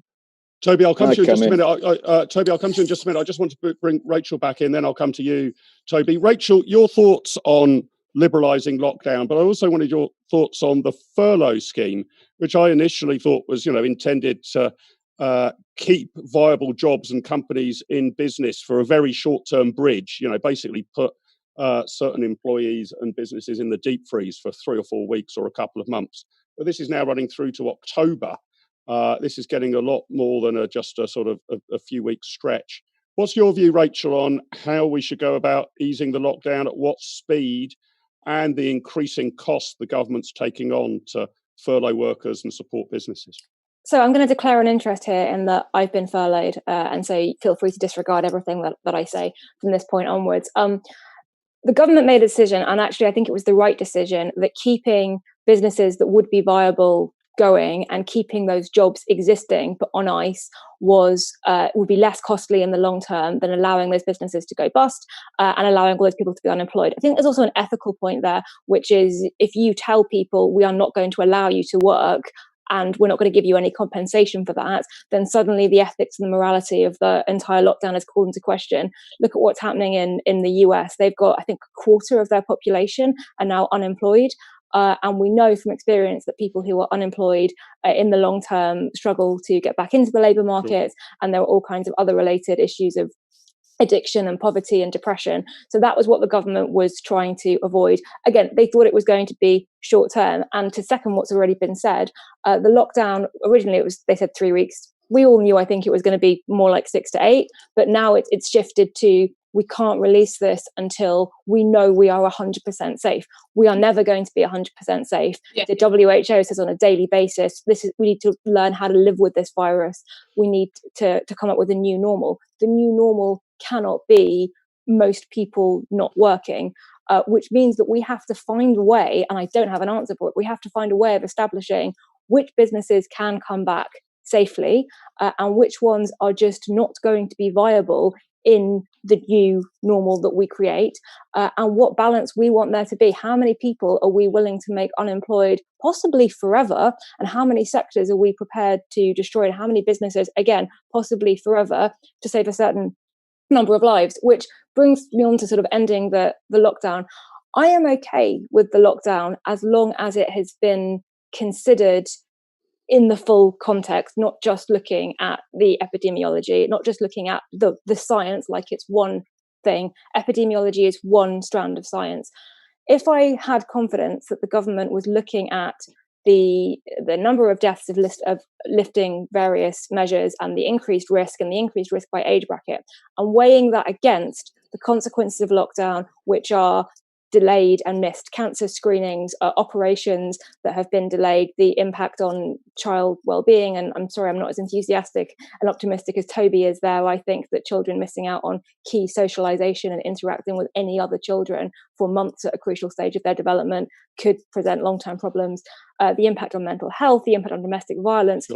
Toby, I'll come to you in just a minute. Toby, I'll come to you in just a minute. I just want to bring Rachel back in, then I'll come to you, Toby. Rachel, your thoughts on liberalising lockdown, but I also wanted your thoughts on the furlough scheme, which I initially thought was, intended to keep viable jobs and companies in business for a very short-term bridge. Basically put certain employees and businesses in the deep freeze for 3 or 4 weeks or a couple of months. But this is now running through to October. This is getting a lot more than just a sort of a few weeks stretch. What's your view, Rachel, on how we should go about easing the lockdown, at what speed, and the increasing cost the government's taking on to furlough workers and support businesses? So I'm going to declare an interest here in that I've been furloughed, and so feel free to disregard everything that I say from this point onwards. The government made a decision, and actually I think it was the right decision, that keeping businesses that would be viable going and keeping those jobs existing but on ice would be less costly in the long term than allowing those businesses to go bust and allowing all those people to be unemployed. I think there's also an ethical point there, which is if you tell people we are not going to allow you to work and we're not going to give you any compensation for that, then suddenly the ethics and the morality of the entire lockdown is called into question. Look at what's happening in the US. They've got, I think, a quarter of their population are now unemployed. And we know from experience that people who are unemployed in the long term struggle to get back into the labour market, and there are all kinds of other related issues of addiction and poverty and depression. So that was what the government was trying to avoid. Again, they thought it was going to be short term. And to second what's already been said, the lockdown, originally they said 3 weeks. We all knew, I think, it was going to be more like 6 to 8, but now it's shifted to we can't release this until we know we are 100% safe. We are never going to be 100% safe. Yeah. The WHO says on a daily basis, we need to learn how to live with this virus. We need to come up with a new normal. The new normal cannot be most people not working, which means that we have to find a way, and I don't have an answer for it, we have to find a way of establishing which businesses can come back safely and which ones are just not going to be viable in the new normal that we create, and what balance we want there to be. How many people are we willing to make unemployed, possibly forever, and how many sectors are we prepared to destroy, and how many businesses, again, possibly forever, to save a certain number of lives, which brings me on to sort of ending the lockdown. I am okay with the lockdown as long as it has been considered in the full context, not just looking at the epidemiology, not just looking at the science like it's one thing. Epidemiology is one strand of science. If I had confidence that the government was looking at the number of deaths of lifting various measures and the increased risk by age bracket, and weighing that against the consequences of lockdown, which are delayed and missed cancer screenings, operations that have been delayed, the impact on child well-being, and I'm sorry I'm not as enthusiastic and optimistic as Toby is there. I think that children missing out on key socialization and interacting with any other children for months at a crucial stage of their development could present long-term problems. The impact on mental health, the impact on domestic violence,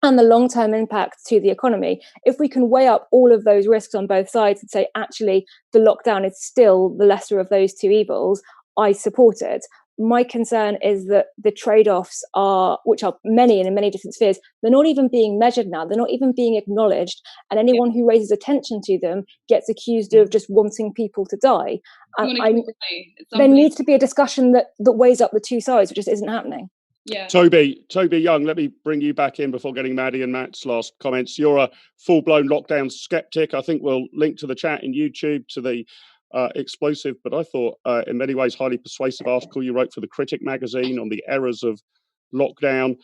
and the long-term impact to the economy. If we can weigh up all of those risks on both sides and say, actually, the lockdown is still the lesser of those two evils, I support it. my concern is that the trade-offs which are many and in many different spheres, they're not even being measured now. They're not even being acknowledged. And anyone who raises attention to them gets accused of just wanting people to die. There needs to be a discussion that weighs up the two sides, which just isn't happening. Yeah. Toby Young, let me bring you back in before getting Maddie and Matt's last comments. You're a full-blown lockdown skeptic. I think we'll link to the chat in YouTube to the explosive, but I thought in many ways highly persuasive article you wrote for the Critic magazine on the errors of lockdown.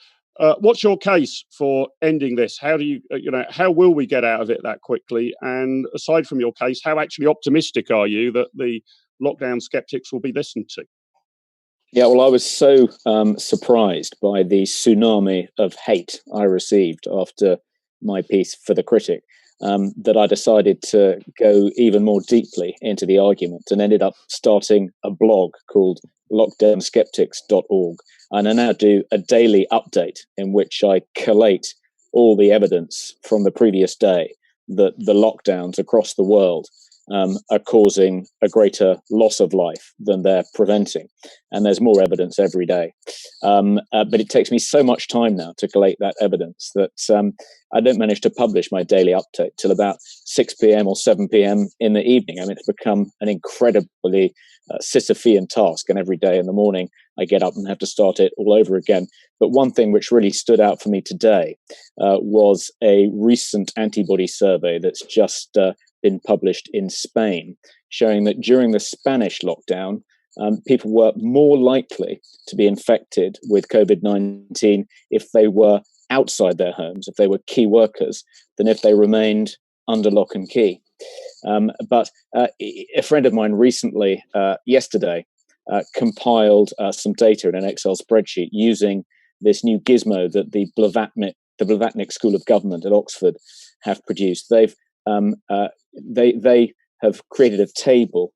What's your case for ending this? How do you, how will we get out of it that quickly? And aside from your case, how actually optimistic are you that the lockdown skeptics will be listened to? Yeah, well, I was so surprised by the tsunami of hate I received after my piece for the Critic that I decided to go even more deeply into the argument and ended up starting a blog called lockdownskeptics.org. And I now do a daily update in which I collate all the evidence from the previous day that the lockdowns across the world are causing a greater loss of life than they're preventing. And there's more evidence every day. But it takes me so much time now to collate that evidence that I don't manage to publish my daily update till about 6 p.m. or 7 p.m. in the evening. I mean, it's become an incredibly Sisyphean task. And every day in the morning, I get up and have to start it all over again. But one thing which really stood out for me today was a recent antibody survey that's just been published in Spain, showing that during the Spanish lockdown, people were more likely to be infected with COVID-19 if they were outside their homes, if they were key workers, than if they remained under lock and key. But a friend of mine recently, yesterday, compiled some data in an Excel spreadsheet using this new gizmo that the Blavatnik School of Government at Oxford have produced. They have created a table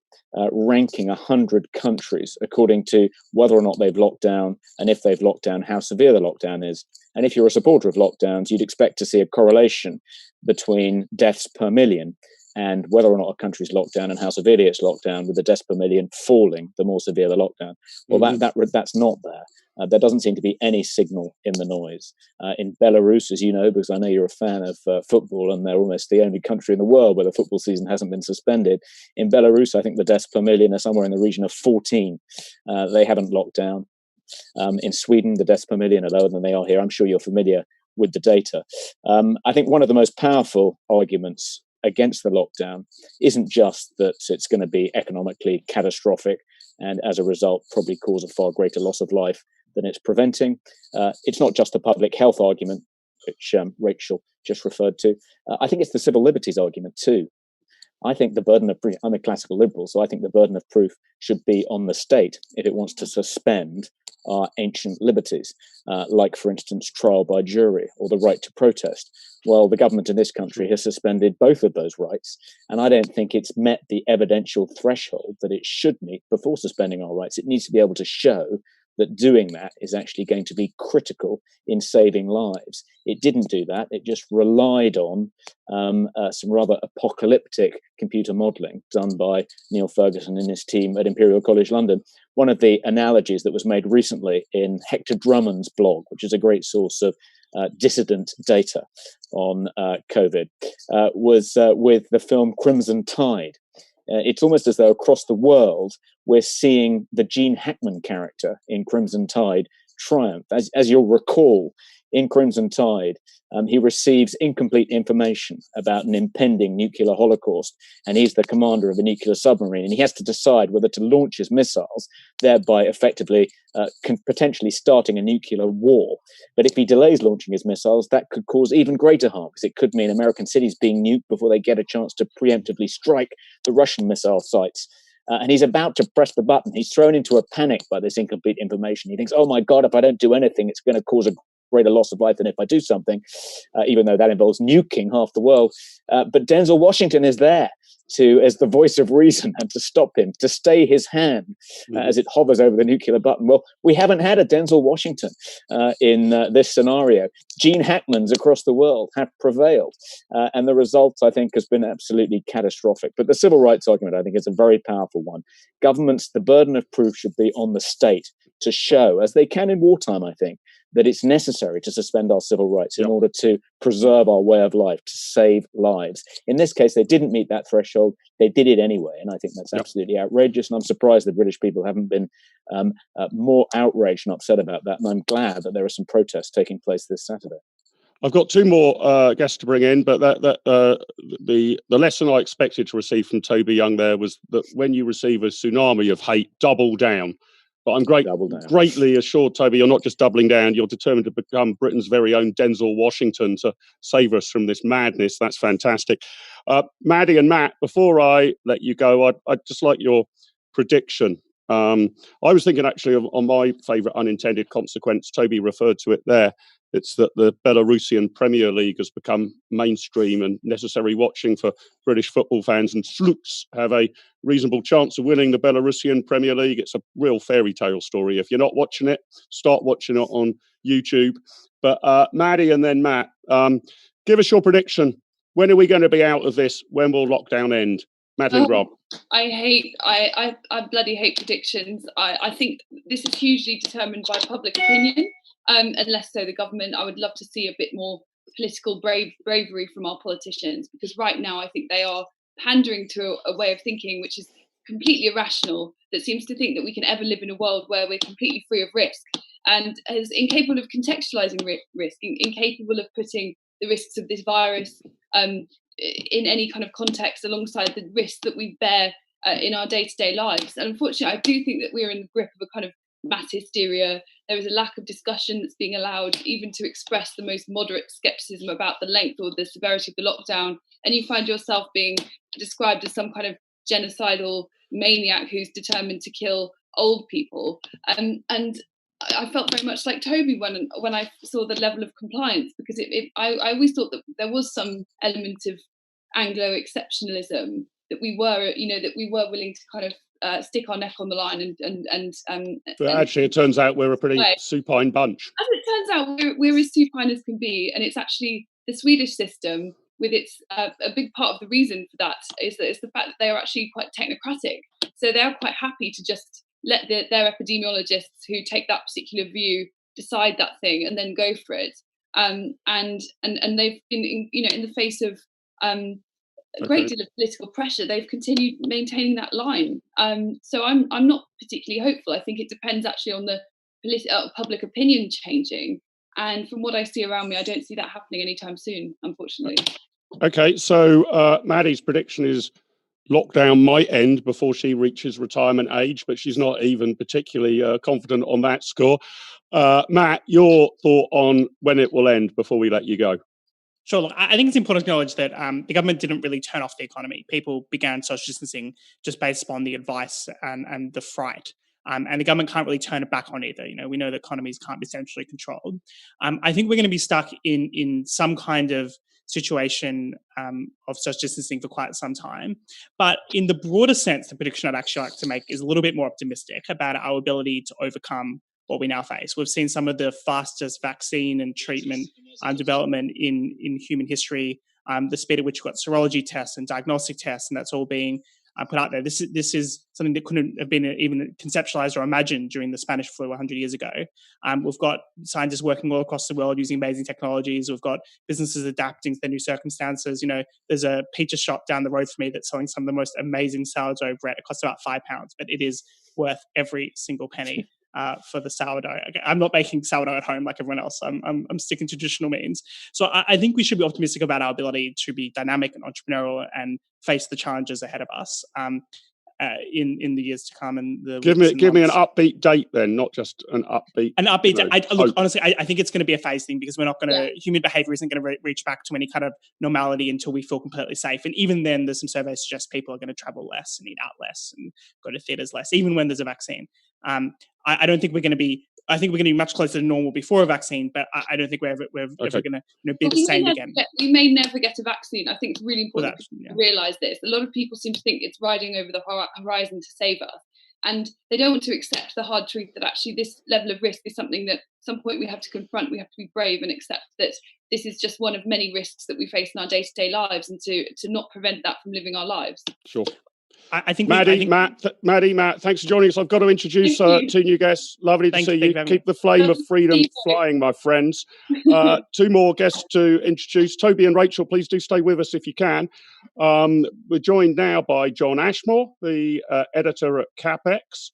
ranking 100 countries according to whether or not they've locked down, and if they've locked down, how severe the lockdown is. And if you're a supporter of lockdowns, you'd expect to see a correlation between deaths per million and whether or not a country's locked down and how severely it's locked down, with the deaths per million falling the more severe the lockdown. Well, that's not there. There doesn't seem to be any signal in the noise. In Belarus, as you know, because I know you're a fan of football, and they're almost the only country in the world where the football season hasn't been suspended. In Belarus, I think the deaths per million are somewhere in the region of 14. They haven't locked down. In Sweden, the deaths per million are lower than they are here. I'm sure you're familiar with the data. I think one of the most powerful arguments against the lockdown isn't just that it's going to be economically catastrophic and as a result probably cause a far greater loss of life than it's preventing. It's not just a public health argument, which Rachel just referred to. I think it's the civil liberties argument too. I think the burden of proof, I'm a classical liberal, so I think the burden of proof should be on the state if it wants to suspend our ancient liberties, like, for instance, trial by jury or the right to protest. Well, the government in this country has suspended both of those rights, and I don't think it's met the evidential threshold that it should meet before suspending our rights. It needs to be able to show that doing that is actually going to be critical in saving lives. It didn't do that. It just relied on some rather apocalyptic computer modelling done by Neil Ferguson and his team at Imperial College London. One of the analogies that was made recently in Hector Drummond's blog, which is a great source of dissident data on COVID, was with the film Crimson Tide. It's almost as though across the world, we're seeing the Gene Hackman character in Crimson Tide triumph. As you'll recall, in Crimson Tide, he receives incomplete information about an impending nuclear holocaust, and he's the commander of a nuclear submarine, and he has to decide whether to launch his missiles, thereby effectively potentially starting a nuclear war. But if he delays launching his missiles, that could cause even greater harm, because it could mean American cities being nuked before they get a chance to preemptively strike the Russian missile sites. And he's about to press the button. He's thrown into a panic by this incomplete information. He thinks, oh my God, if I don't do anything, it's going to cause a greater loss of life than if I do something, even though that involves nuking half the world. But Denzel Washington is there as the voice of reason and to stop him, to stay his hand as it hovers over the nuclear button. Well, we haven't had a Denzel Washington in this scenario. Gene Hackmans across the world have prevailed. And the result, I think, has been absolutely catastrophic. But the civil rights argument, I think, is a very powerful one. Governments, the burden of proof should be on the state to show, as they can in wartime, I think, that it's necessary to suspend our civil rights in order to preserve our way of life, to save lives. In this case, they didn't meet that threshold. They did it anyway, and I think that's absolutely outrageous, and I'm surprised the British people haven't been more outraged and upset about that, and I'm glad that there are some protests taking place this Saturday. I've got two more guests to bring in, but the lesson I expected to receive from Toby Young there was that when you receive a tsunami of hate, double down. But I'm greatly assured, Toby, you're not just doubling down, you're determined to become Britain's very own Denzel Washington to save us from this madness. That's fantastic. Maddie and Matt, before I let you go, I'd just like your prediction. I was thinking actually on my favourite unintended consequence. Toby referred to it there. It's that the Belarusian Premier League has become mainstream and necessary watching for British football fans, and Sluts have a reasonable chance of winning the Belarusian Premier League. It's a real fairy tale story. If you're not watching it, start watching it on YouTube. But Maddie and then Matt, give us your prediction. When are we going to be out of this? When will lockdown end? Madeline Grant. I bloody hate predictions. I think this is hugely determined by public opinion. And less so the government. I would love to see a bit more political bravery from our politicians, because right now I think they are pandering to a way of thinking which is completely irrational, that seems to think that we can ever live in a world where we're completely free of risk, and is incapable of contextualizing risk, incapable of putting the risks of this virus in any kind of context alongside the risks that we bear in our day-to-day lives. And unfortunately, I do think that we're in the grip of a kind of mass hysteria. There is a lack of discussion that's being allowed even to express the most moderate skepticism about the length or the severity of the lockdown, and you find yourself being described as some kind of genocidal maniac who's determined to kill old people. And I felt very much like Toby when I saw the level of compliance, because I always thought that there was some element of Anglo exceptionalism, that we were willing to kind of stick our neck on the line But actually, it turns out we're a pretty supine bunch. As it turns out, we're as supine as can be, and it's actually the Swedish system with its a big part of the reason for that is the fact that they are actually quite technocratic. So they are quite happy to just let their epidemiologists who take that particular view decide that thing and then go for it. And they've been in the face of a great deal of political pressure, they've continued maintaining that line. So I'm not particularly hopeful. I think it depends actually on the public opinion changing. And from what I see around me, I don't see that happening anytime soon, unfortunately. Okay, so Maddie's prediction is lockdown might end before she reaches retirement age, but she's not even particularly confident on that score. Matt, your thought on when it will end before we let you go? Sure. Look, I think it's important to acknowledge that the government didn't really turn off the economy. People began social distancing just based upon the advice and the fright. And the government can't really turn it back on either. We know that economies can't be centrally controlled. I think we're going to be stuck in some kind of situation of social distancing for quite some time. But in the broader sense, the prediction I'd actually like to make is a little bit more optimistic about our ability to overcome what we now face. We've seen some of the fastest vaccine and treatment development in human history, the speed at which we've got serology tests and diagnostic tests, and that's all being put out there. This is something that couldn't have been even conceptualized or imagined during the Spanish flu 100 years ago. We've got scientists working all across the world using amazing technologies. We've got businesses adapting to their new circumstances. There's a pizza shop down the road from me that's selling some of the most amazing sourdough bread. It costs about £5, but it is worth every single penny. For the sourdough. I'm not making sourdough at home like everyone else. I'm sticking to traditional means. So I think we should be optimistic about our ability to be dynamic and entrepreneurial and face the challenges ahead of us in the years to come. And give me an upbeat date then, not just an upbeat. An upbeat date. Look, honestly, I think it's going to be a phase thing, because we're not going to. Human behaviour isn't going to reach back to any kind of normality until we feel completely safe. And even then, there's some surveys suggest people are going to travel less and eat out less and go to theatres less, even when there's a vaccine. I don't think we're going to be. I think we're going to be much closer to normal before a vaccine, but I don't think we're ever going to be the same again. We may never get a vaccine. I think it's really important to realise this. A lot of people seem to think it's riding over the horizon to save us, and they don't want to accept the hard truth that actually this level of risk is something that at some point we have to confront. We have to be brave and accept that this is just one of many risks that we face in our day-to-day lives, and to not prevent that from living our lives. Sure. I think Maddie, Matt, thanks for joining us. I've got to introduce two new guests. Lovely to see you. Keep the flame of freedom flying, my friends. Two more guests to introduce. Toby and Rachel, please do stay with us if you can. We're joined now by John Ashmore, the editor at CapX.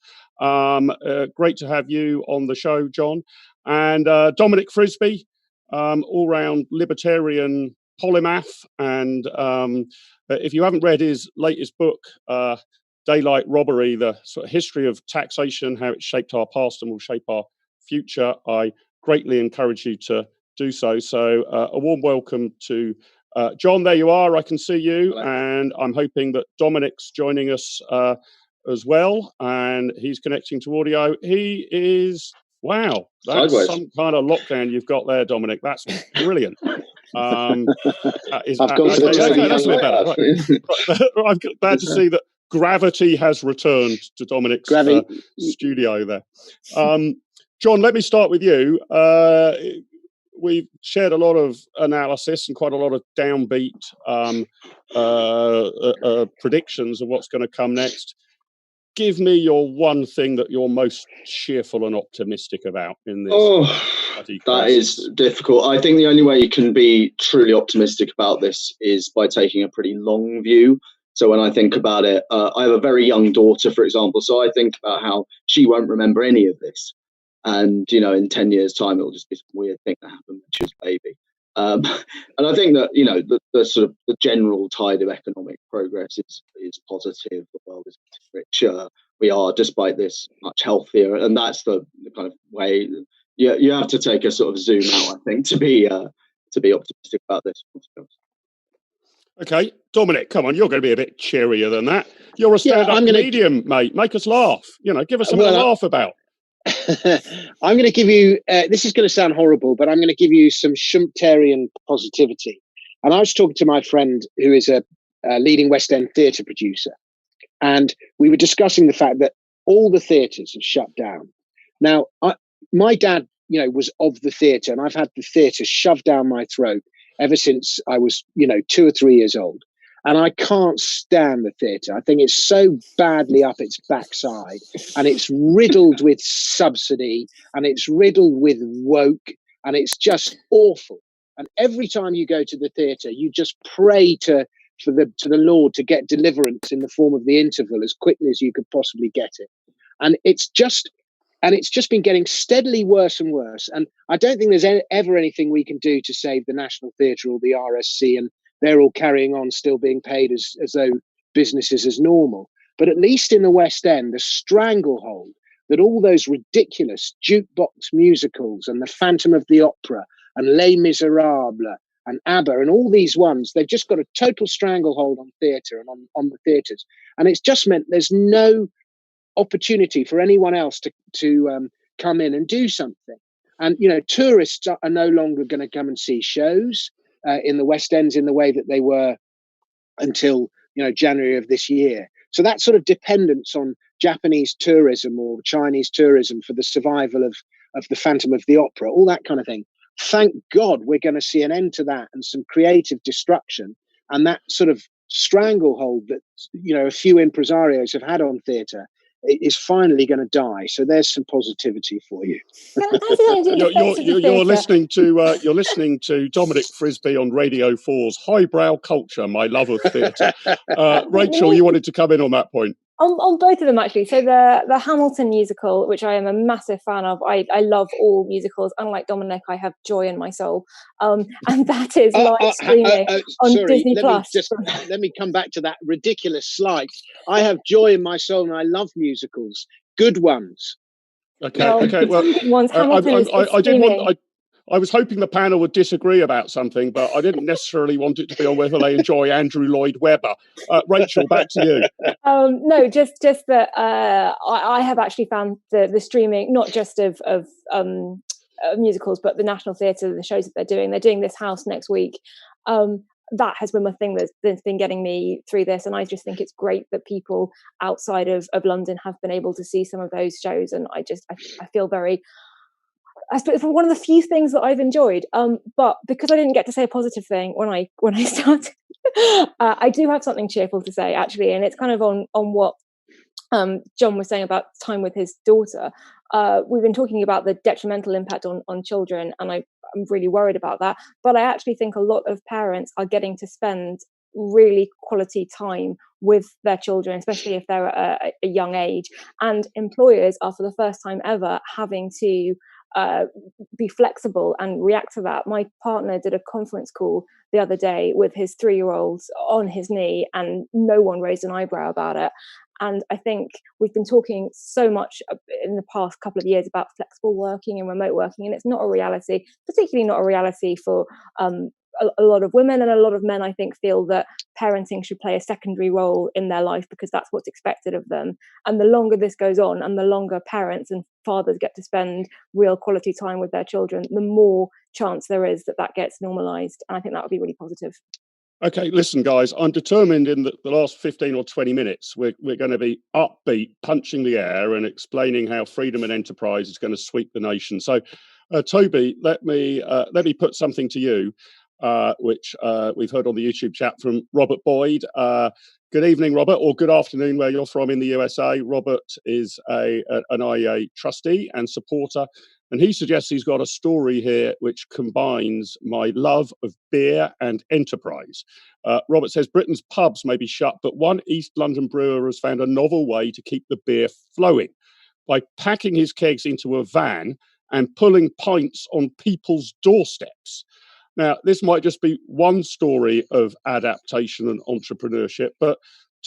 Great to have you on the show, John. And Dominic Frisby, all-round libertarian polymath, and if you haven't read his latest book, Daylight Robbery, the sort of history of taxation, how it shaped our past and will shape our future, I greatly encourage you to do so. So a warm welcome to John. There you are, I can see you. Hello. And I'm hoping that Dominic's joining us as well, and he's connecting to audio. He is, wow, that's sideways. Some kind of lockdown you've got there, Dominic. That's brilliant. I've gone to that's a bit better. Right. I'm glad to see that gravity has returned to Dominic's studio there. John, let me start with you. We've shared a lot of analysis and quite a lot of downbeat predictions of what's going to come next. Give me your one thing that you're most cheerful and optimistic about in this. That is difficult. I think the only way you can be truly optimistic about this is by taking a pretty long view. So when I think about it, I have a very young daughter, for example. So I think about how she won't remember any of this. And, you know, in 10 years' time, it'll just be some weird thing that happened when she was a baby. And I think that, you know, the sort of the general tide of economic progress is positive. The world is richer. We are, despite this, much healthier. And that's the kind of way you have to take a sort of zoom out, I think, to be optimistic about this. Okay, Dominic, come on, you're going to be a bit cheerier than that. You're a stand-up comedian, mate. Make us laugh. You know, give us something to laugh about. I'm going to give you, this is going to sound horrible, but I'm going to give you some Schumpeterian positivity. And I was talking to my friend who is a leading West End theatre producer, and we were discussing the fact that all the theatres have shut down. Now, my dad, you know, was of the theatre, and I've had the theatre shoved down my throat ever since I was, you know, 2 or 3 years old. And I can't stand the theatre. I think it's so badly up its backside, and it's riddled with subsidy, and it's riddled with woke, and it's just awful. And every time you go to the theatre, you just pray to the Lord to get deliverance in the form of the interval as quickly as you could possibly get it. And it's just been getting steadily worse and worse. And I don't think there's ever anything we can do to save the National Theatre or the RSC, and they're all carrying on, still being paid as though business is as normal. But at least in the West End, the stranglehold that all those ridiculous jukebox musicals and the Phantom of the Opera and Les Miserables and ABBA and all these ones, they've just got a total stranglehold on theatre and on the theatres. And it's just meant there's no opportunity for anyone else to come in and do something. And, you know, tourists are no longer going to come and see shows in the West Ends in the way that they were until, you know, January of this year. So that sort of dependence on Japanese tourism or Chinese tourism for the survival of the Phantom of the Opera, all that kind of thing. Thank God we're going to see an end to that and some creative destruction, and that sort of stranglehold that, you know, a few impresarios have had on theatre is finally going to die. So there's some positivity for you. You're listening to Dominic Frisby on Radio 4's Highbrow Culture, My Love of Theatre. Rachel, you wanted to come in on that point. On both of them, actually. So the Hamilton musical, which I am a massive fan of, I love all musicals. Unlike Dominic, I have joy in my soul. And that is live streaming on Disney Plus. Let me come back to that ridiculous slight. I have joy in my soul and I love musicals. Good ones. Okay. Well, I was hoping the panel would disagree about something, but I didn't necessarily want it to be on whether they enjoy Andrew Lloyd Webber. Rachel, back to you. No, just that I have actually found the streaming, not just of musicals, but the National Theatre, the shows that they're doing. They're doing This House next week. That has been my thing that's been getting me through this, and I just think it's great that people outside of London have been able to see some of those shows, and I feel very. I suppose one of the few things that I've enjoyed, but because I didn't get to say a positive thing when I started I do have something cheerful to say, actually, and it's kind of on what John was saying about time with his daughter. We've been talking about the detrimental impact on children, and I'm really worried about that. But I actually think a lot of parents are getting to spend really quality time with their children, especially if they're at a young age. And employers are, for the first time ever, having to be flexible and react to that. My partner did a conference call the other day with his 3-year-olds on his knee, and no one raised an eyebrow about it. And I think we've been talking so much in the past couple of years about flexible working and remote working, and it's not a reality, particularly not a reality for a lot of women, and a lot of men, I think, feel that parenting should play a secondary role in their life because that's what's expected of them. And the longer this goes on, and the longer parents and fathers get to spend real quality time with their children, the more chance there is that gets normalized. And I think that would be really positive. Okay, listen, guys, I'm determined in the last 15 or 20 minutes, we're going to be upbeat, punching the air and explaining how freedom and enterprise is going to sweep the nation. So, Toby, let me put something to you, which we've heard on the YouTube chat from Robert Boyd. Good evening, Robert, or good afternoon where you're from in the USA. Robert is an IEA trustee and supporter, and he suggests he's got a story here which combines my love of beer and enterprise. Robert says Britain's pubs may be shut, but one East London brewer has found a novel way to keep the beer flowing by packing his kegs into a van and pulling pints on people's doorsteps. Now, this might just be one story of adaptation and entrepreneurship, but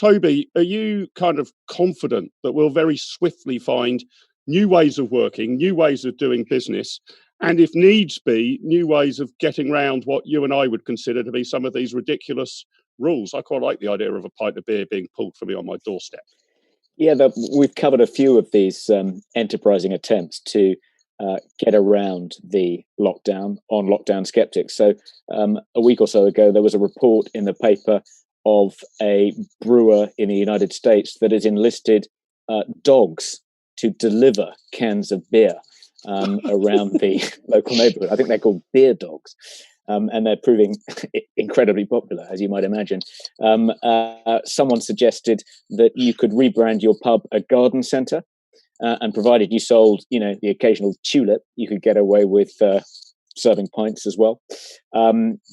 Toby, are you kind of confident that we'll very swiftly find new ways of working, new ways of doing business, and if needs be, new ways of getting around what you and I would consider to be some of these ridiculous rules? I quite like the idea of a pint of beer being pulled for me on my doorstep. Yeah, we've covered a few of these enterprising attempts to get around the lockdown on lockdown skeptics. So a week or so ago, there was a report in the paper of a brewer in the United States that has enlisted dogs to deliver cans of beer around the local neighborhood. I think they're called beer dogs. And they're proving incredibly popular, as you might imagine. Someone suggested that you could rebrand your pub a garden centre, and provided you sold, the occasional tulip, you could get away with serving pints as well.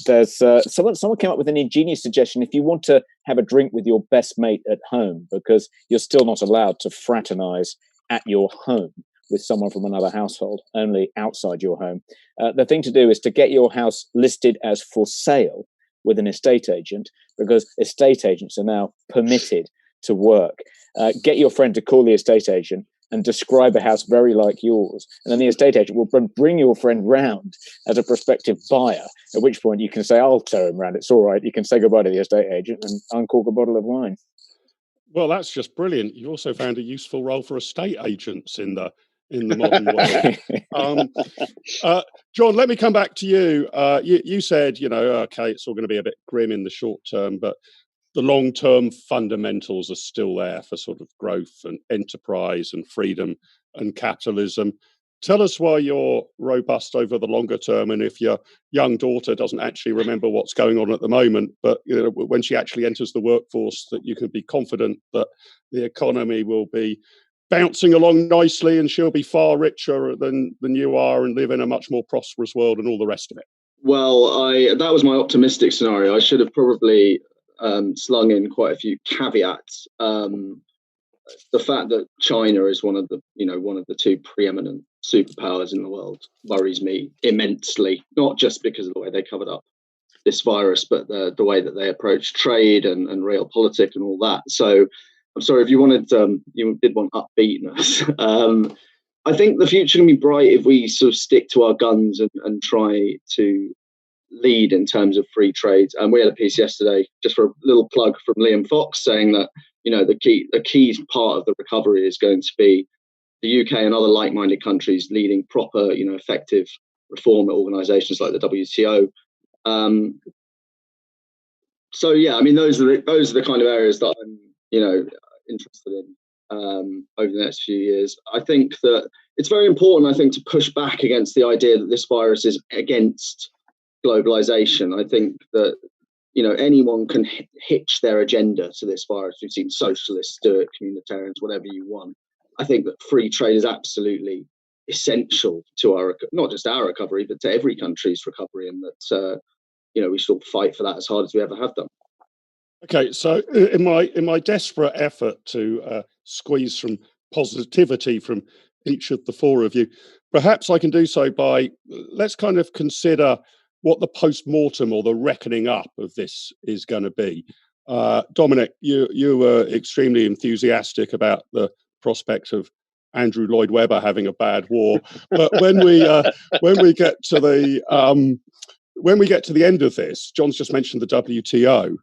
There's someone came up with an ingenious suggestion. If you want to have a drink with your best mate at home, because you're still not allowed to fraternise at your home with someone from another household, only outside your home. The thing to do is to get your house listed as for sale with an estate agent, because estate agents are now permitted to work. Get your friend to call the estate agent and describe a house very like yours. And then the estate agent will bring your friend round as a prospective buyer, at which point you can say, I'll tow him round, it's all right. You can say goodbye to the estate agent and uncork a bottle of wine. Well, that's just brilliant. You also found a useful role for estate agents in the modern world. John, let me come back to you. You said, okay, it's all going to be a bit grim in the short term, but the long-term fundamentals are still there for sort of growth and enterprise and freedom and capitalism. Tell us why you're robust over the longer term, and if your young daughter doesn't actually remember what's going on at the moment, but when she actually enters the workforce, that you can be confident that the economy will be bouncing along nicely and she'll be far richer than you are and live in a much more prosperous world and all the rest of it. Well, that was my optimistic scenario. I should have probably slung in quite a few caveats. The fact that China is one of the two preeminent superpowers in the world worries me immensely, not just because of the way they covered up this virus, but the way that they approach trade and realpolitik and all that. So I'm sorry if you did want upbeatness. I think the future can be bright if we sort of stick to our guns and try to lead in terms of free trade. And we had a piece yesterday, just for a little plug, from Liam Fox, saying that the key part of the recovery is going to be the UK and other like-minded countries leading proper, effective reform organisations like the WTO. So yeah, I mean, those are the kind of areas that I'm interested in over the next few years. I think that it's very important, to push back against the idea that this virus is against globalization. I think that anyone can hitch their agenda to this virus. We've seen socialists do it, communitarians, whatever you want. I think that free trade is absolutely essential to not just our recovery, but to every country's recovery, and that we should all fight for that as hard as we ever have done. Okay, so in my desperate effort to squeeze some positivity from each of the four of you, perhaps I can do so by, let's kind of consider what the post-mortem or the reckoning up of this is going to be. Dominic, you were extremely enthusiastic about the prospect of Andrew Lloyd Webber having a bad war, but when we get to the end of this, John's just mentioned the WTO.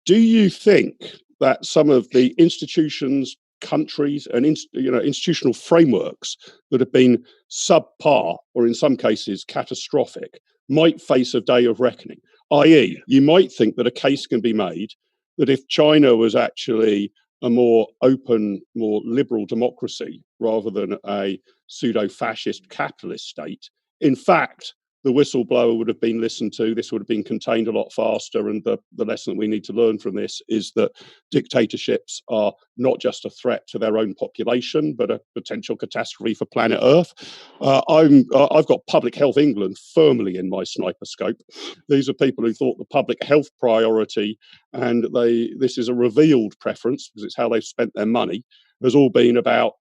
Do you think that some of the institutions, countries, and institutional frameworks that have been subpar, or in some cases catastrophic, might face a day of reckoning? I.e., you might think that a case can be made that if China was actually a more open, more liberal democracy rather than a pseudo-fascist capitalist state, in fact, the whistleblower would have been listened to, this would have been contained a lot faster, and the lesson that we need to learn from this is that dictatorships are not just a threat to their own population, but a potential catastrophe for planet Earth. I've got Public Health England firmly in my sniper scope. These are people who thought the public health priority, and this is a revealed preference because it's how they've spent their money, has all been about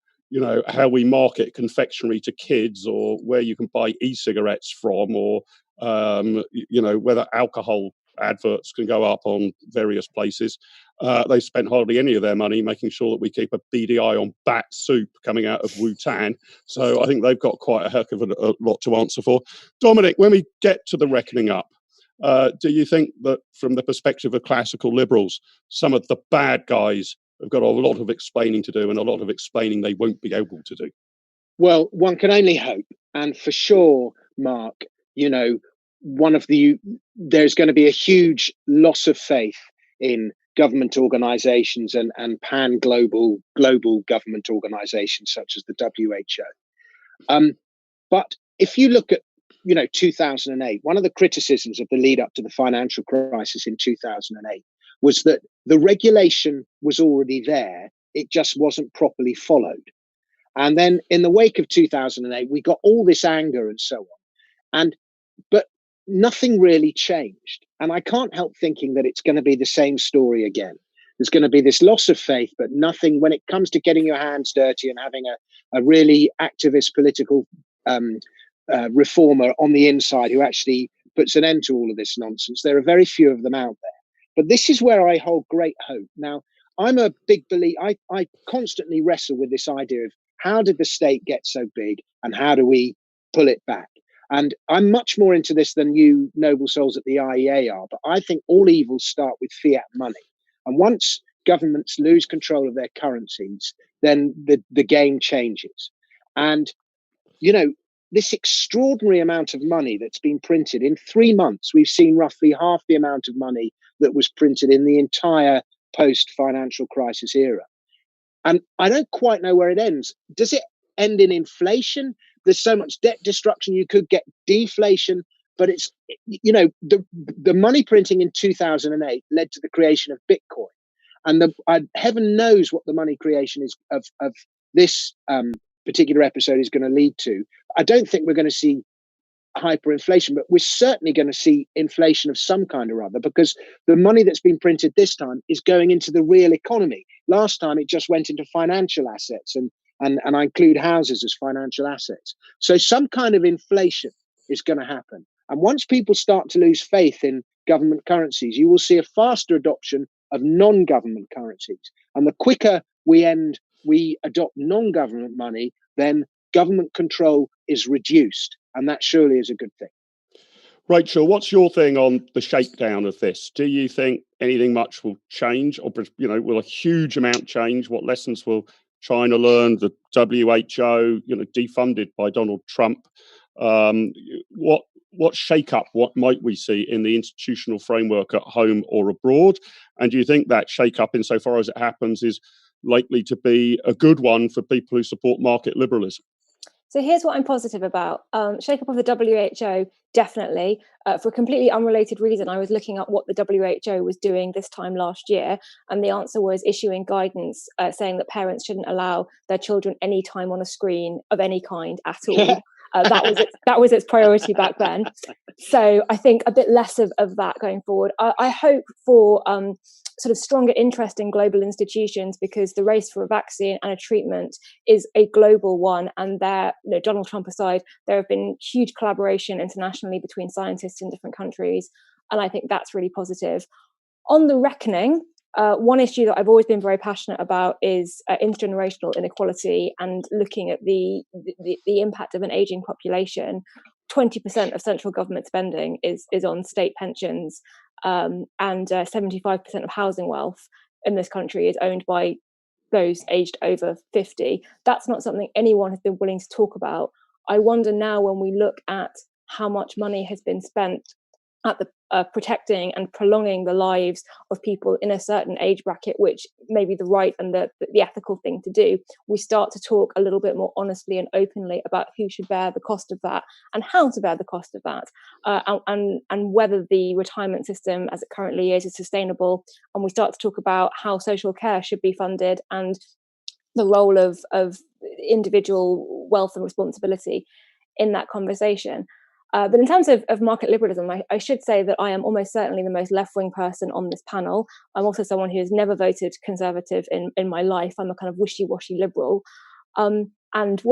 how we market confectionery to kids, or where you can buy e-cigarettes from, or whether alcohol adverts can go up on various places. They spent hardly any of their money making sure that we keep a beady eye on bat soup coming out of Wutan. So I think they've got quite a heck of a lot to answer for. Dominic, when we get to the reckoning up, do you think that from the perspective of classical liberals, some of the bad guys have got a lot of explaining to do, and a lot of explaining they won't be able to do? Well, one can only hope. And for sure, Mark, there's going to be a huge loss of faith in government organizations and pan-global government organizations such as the WHO. But if you look at 2008, one of the criticisms of the lead up to the financial crisis in 2008 was that the regulation was already there, it just wasn't properly followed. And then in the wake of 2008, we got all this anger and so on. But nothing really changed. And I can't help thinking that it's going to be the same story again. There's going to be this loss of faith, but nothing when it comes to getting your hands dirty and having a really activist political reformer on the inside who actually puts an end to all of this nonsense. There are very few of them out there. But this is where I hold great hope. Now, I'm a big believer. I constantly wrestle with this idea of how did the state get so big and how do we pull it back? And I'm much more into this than you noble souls at the IEA are. But I think all evils start with fiat money. And once governments lose control of their currencies, then the game changes. And, this extraordinary amount of money that's been printed in 3 months, we've seen roughly half the amount of money that was printed in the entire post-financial crisis era. And I don't quite know where it ends. Does it end in inflation? There's so much debt destruction, you could get deflation. But it's, the money printing in 2008 led to the creation of Bitcoin. And heaven knows what the money creation is of this particular episode is going to lead to. I don't think we're going to see hyperinflation, but we're certainly going to see inflation of some kind or other, because the money that's been printed this time is going into the real economy. Last time it just went into financial assets, and I include houses as financial assets. So some kind of inflation is going to happen. And once people start to lose faith in government currencies, you will see a faster adoption of non-government currencies. And the quicker we adopt non-government money, then government control is reduced. And that surely is a good thing. Rachel, what's your thing on the shakedown of this? Do you think anything much will change, or will a huge amount change? What lessons will China learn? The WHO, defunded by Donald Trump. What shake-up, what might we see in the institutional framework at home or abroad? And do you think that shake-up, insofar as it happens, is likely to be a good one for people who support market liberalism? So here's what I'm positive about. Shake up of the WHO, definitely. For a completely unrelated reason, I was looking up what the WHO was doing this time last year, and the answer was issuing guidance saying that parents shouldn't allow their children any time on a screen of any kind at all. That was its priority back then. So I think a bit less of that going forward. I hope for sort of stronger interest in global institutions, because the race for a vaccine and a treatment is a global one. And there, Donald Trump aside, there have been huge collaboration internationally between scientists in different countries. And I think that's really positive. On the reckoning, one issue that I've always been very passionate about is intergenerational inequality and looking at the impact of an aging population. 20% of central government spending is on state pensions, and 75% of housing wealth in this country is owned by those aged over 50. That's not something anyone has been willing to talk about. I wonder now, when we look at how much money has been spent at the protecting and prolonging the lives of people in a certain age bracket, which may be the right and the ethical thing to do, we start to talk a little bit more honestly and openly about who should bear the cost of that and how to bear the cost of that, and whether the retirement system as it currently is sustainable. And we start to talk about how social care should be funded and the role of individual wealth and responsibility in that conversation. But in terms of market liberalism, I should say that I am almost certainly the most left-wing person on this panel. I'm also someone who has never voted Conservative in my life. I'm a kind of wishy-washy liberal. Me and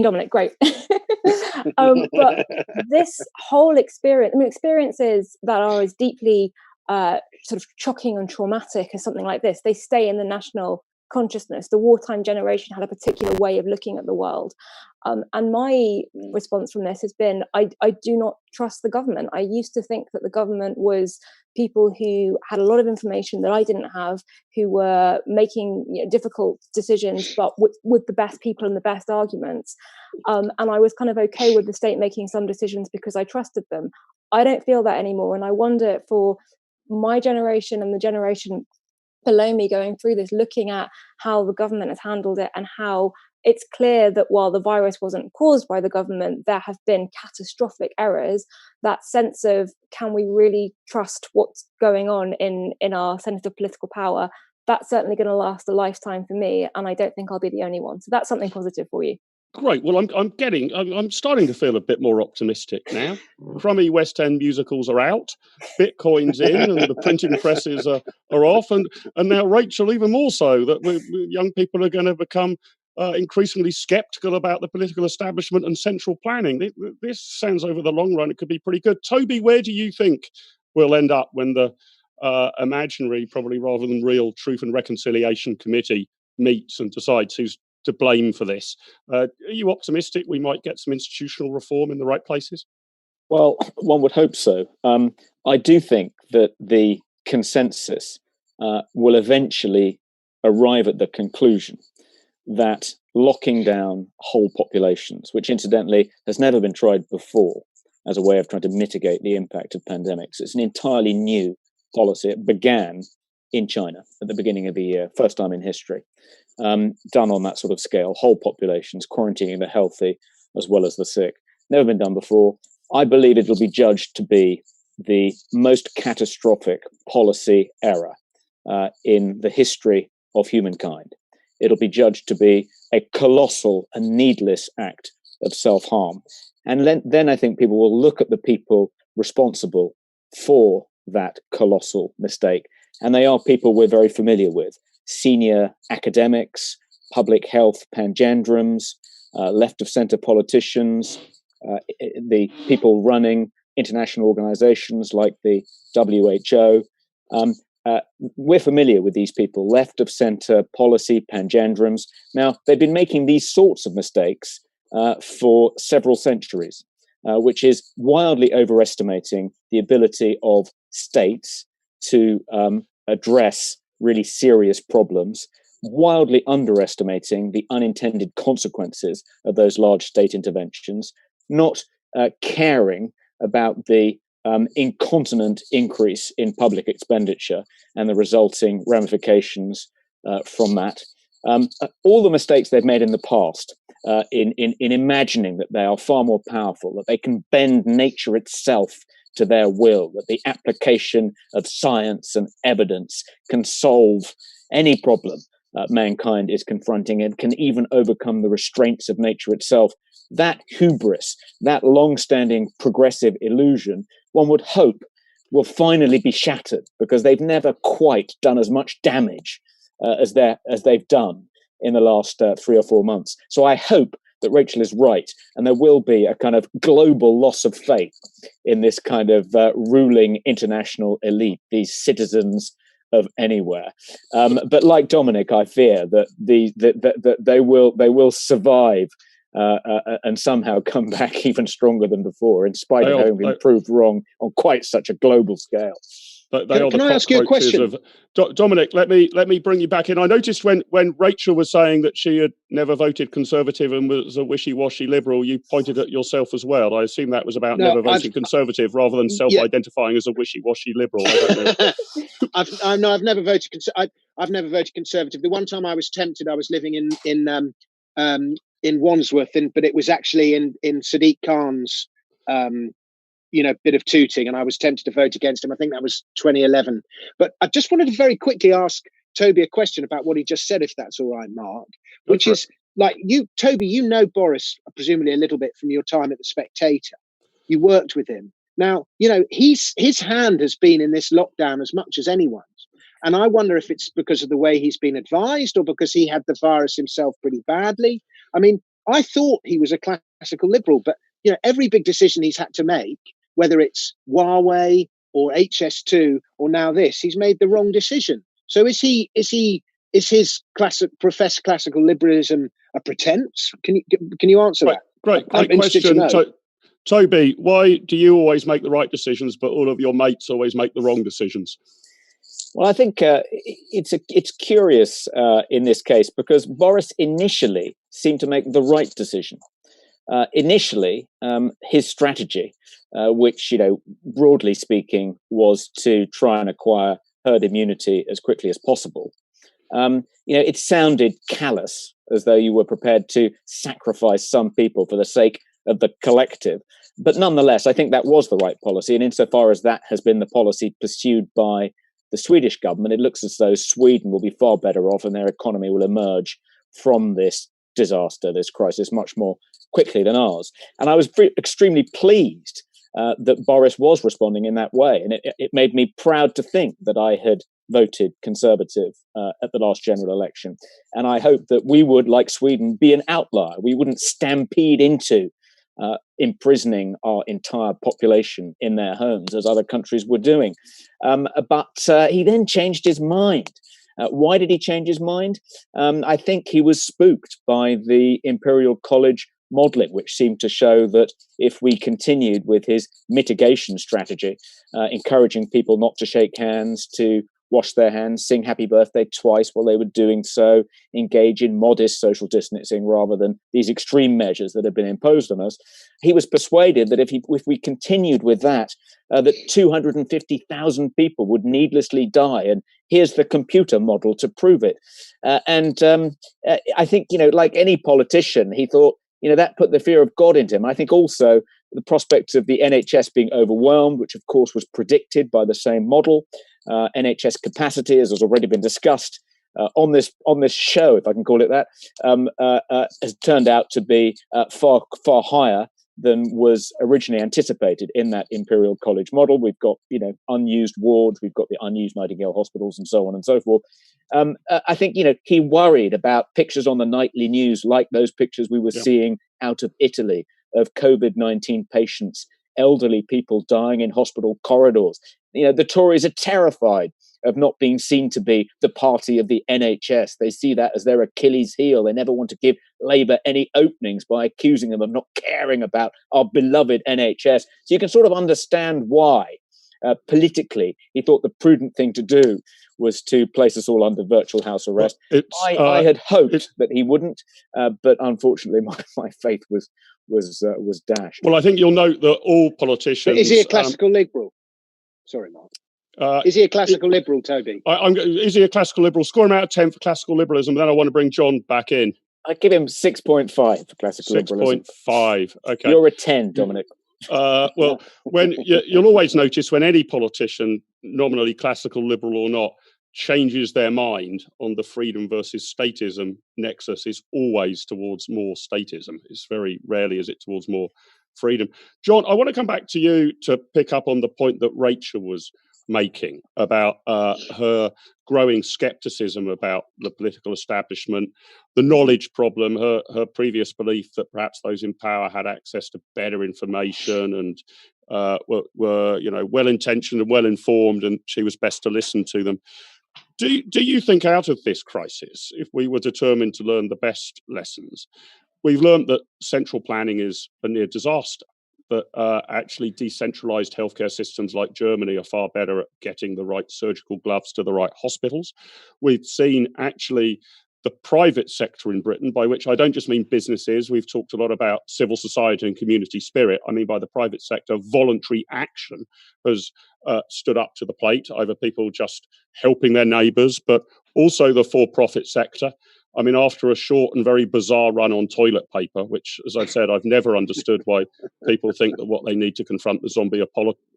Dominic, great. But this whole experience, experiences that are as deeply sort of shocking and traumatic as something like this, they stay in the national consciousness. The wartime generation had a particular way of looking at the world. And my response from this has been, I do not trust the government. I used to think that the government was people who had a lot of information that I didn't have, who were making difficult decisions, but with the best people and the best arguments. And I was kind of okay with the state making some decisions because I trusted them. I don't feel that anymore. And I wonder, for my generation and the generation below me going through this, looking at how the government has handled it and how it's clear that while the virus wasn't caused by the government, there have been catastrophic errors. That sense of, can we really trust what's going on in our centres of political power? That's certainly going to last a lifetime for me, and I don't think I'll be the only one. So that's something positive for you. Great. Well, I'm starting to feel a bit more optimistic now. Crummy West End musicals are out, Bitcoin's in, and the printing presses are off, and now, Rachel, even more so, that young people are going to become increasingly sceptical about the political establishment and central planning. This sounds, over the long run, it could be pretty good. Toby, where do you think we'll end up when the imaginary, probably rather than real, Truth and Reconciliation Committee meets and decides who's to blame for this? Are you optimistic we might get some institutional reform in the right places? Well, one would hope so. I do think that the consensus will eventually arrive at the conclusion that locking down whole populations, which incidentally has never been tried before as a way of trying to mitigate the impact of pandemics, it's an entirely new policy. It began in China at the beginning of the year, first time in history, done on that sort of scale, whole populations, quarantining the healthy as well as the sick. Never been done before. I believe it will be judged to be the most catastrophic policy error in the history of humankind. It'll be judged to be a colossal and needless act of self-harm. And then I think people will look at the people responsible for that colossal mistake. And they are people we're very familiar with: senior academics, public health pangendrums, left-of-centre politicians, the people running international organizations like the WHO. We're familiar with these people, left-of-centre policy pangendrums. Now, they've been making these sorts of mistakes for several centuries, which is wildly overestimating the ability of states to address really serious problems, wildly underestimating the unintended consequences of those large state interventions, not caring about the incontinent increase in public expenditure and the resulting ramifications from that. All the mistakes they've made in the past in imagining that they are far more powerful, that they can bend nature itself to their will, that the application of science and evidence can solve any problem mankind is confronting and can even overcome the restraints of nature itself. That hubris, that long-standing progressive illusion, one would hope will finally be shattered, because they've never quite done as much damage as they've done in the last 3 or 4 months. So I hope that Rachel is right, and there will be a kind of global loss of faith in this kind of ruling international elite, these citizens of anywhere. But like Dominic, I fear that they will survive and somehow come back even stronger than before, in spite of having been proved wrong on quite such a global scale. Can I ask you a question? Dominic, let me bring you back in. I noticed when Rachel was saying that she had never voted Conservative and was a wishy-washy Liberal, you pointed at yourself as well. I assume that was about never voting Conservative rather than self-identifying as a wishy-washy Liberal. I don't know. I've never voted. I've never voted Conservative. The one time I was tempted, I was living in Wandsworth, but it was actually in Sadiq Khan's bit of tooting, and I was tempted to vote against him. I think that was 2011. But I just wanted to very quickly ask Toby a question about what he just said, if that's all right, Mark, which is, like, Toby, you know Boris presumably a little bit from your time at The Spectator. You worked with him. Now, his hand has been in this lockdown as much as anyone's. And I wonder if it's because of the way he's been advised, or because he had the virus himself pretty badly. I mean, I thought he was a classical Liberal, but every big decision he's had to make, whether it's Huawei or HS2 or now this, he's made the wrong decision. So is his professed classical liberalism a pretense? Can you answer that? Great question. Toby, why do you always make the right decisions, but all of your mates always make the wrong decisions? Well, I think it's curious in this case, because Boris initially seemed to make the right decision. Initially, his strategy, which, broadly speaking, was to try and acquire herd immunity as quickly as possible. It sounded callous, as though you were prepared to sacrifice some people for the sake of the collective. But nonetheless, I think that was the right policy. And insofar as that has been the policy pursued by the Swedish government, it looks as though Sweden will be far better off, and their economy will emerge from this disaster, this crisis, much more quickly than ours. And I was extremely pleased that Boris was responding in that way. And it made me proud to think that I had voted Conservative at the last general election. And I hope that we would, like Sweden, be an outlier. We wouldn't stampede into imprisoning our entire population in their homes, as other countries were doing. But he then changed his mind. Why did he change his mind? I think he was spooked by the Imperial College modelling, which seemed to show that if we continued with his mitigation strategy, encouraging people not to shake hands, to wash their hands, sing happy birthday twice while they were doing so, engage in modest social distancing rather than these extreme measures that have been imposed on us, he was persuaded that if we continued with that, that 250,000 people would needlessly die. And here's the computer model to prove it. I think, like any politician, he thought, that put the fear of God into him. I think also the prospects of the NHS being overwhelmed, which of course was predicted by the same model. NHS capacity, as has already been discussed on this show, if I can call it that, has turned out to be far higher than was originally anticipated in that Imperial College model. We've got unused wards, we've got the unused Nightingale hospitals, and so on and so forth. I think he worried about pictures on the nightly news, like those pictures we were seeing out of Italy of COVID-19 patients, elderly people dying in hospital corridors. The Tories are terrified of not being seen to be the party of the NHS. They see that as their Achilles heel. They never want to give Labour any openings by accusing them of not caring about our beloved NHS. So you can sort of understand why, politically, he thought the prudent thing to do was to place us all under virtual house arrest. I had hoped that he wouldn't, but unfortunately my faith was dashed. Well, I think you'll note that all politicians... But is he a classical Liberal? Sorry, Mark. Is he a classical Liberal, Toby? Is he a classical Liberal? Score him out of 10 for classical liberalism, then I want to bring John back in. I'd give him 6.5 for classical liberalism. 6.5. Okay. You're a 10, Dominic. Well, when you'll always notice when any politician, nominally classical liberal or not, changes their mind on the freedom versus statism nexus, is always towards more statism. It's very rarely is it towards more freedom. John, I want to come back to you to pick up on the point that Rachel was making about her growing skepticism about the political establishment, the knowledge problem, her previous belief that perhaps those in power had access to better information and were well-intentioned and well-informed, and she was best to listen to them. Do you think out of this crisis, if we were determined to learn the best lessons, we've learned that central planning is a near disaster, that actually decentralized healthcare systems like Germany are far better at getting the right surgical gloves to the right hospitals. We've seen actually the private sector in Britain, by which I don't just mean businesses. We've talked a lot about civil society and community spirit. I mean, by the private sector, voluntary action has stood up to the plate, either people just helping their neighbours, but also the for-profit sector. I mean, after a short and very bizarre run on toilet paper, which, as I've said, I've never understood why people think that what they need to confront the zombie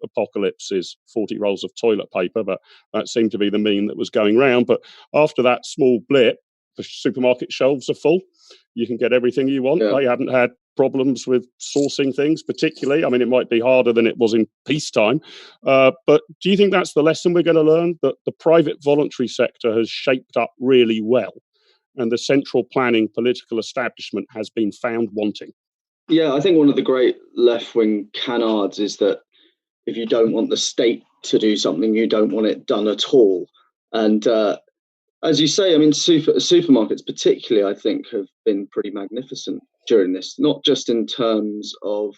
apocalypse is 40 rolls of toilet paper, but that seemed to be the meme that was going round. But after that small blip, the supermarket shelves are full. You can get everything you want. Yeah. They haven't had problems with sourcing things particularly. I mean, it might be harder than it was in peacetime. But do you think that's the lesson we're going to learn, that the private voluntary sector has shaped up really well and the central planning political establishment has been found wanting? Yeah, I think one of the great left-wing canards is that if you don't want the state to do something, you don't want it done at all. And as you say, I mean, supermarkets particularly, I think, have been pretty magnificent during this, not just in terms of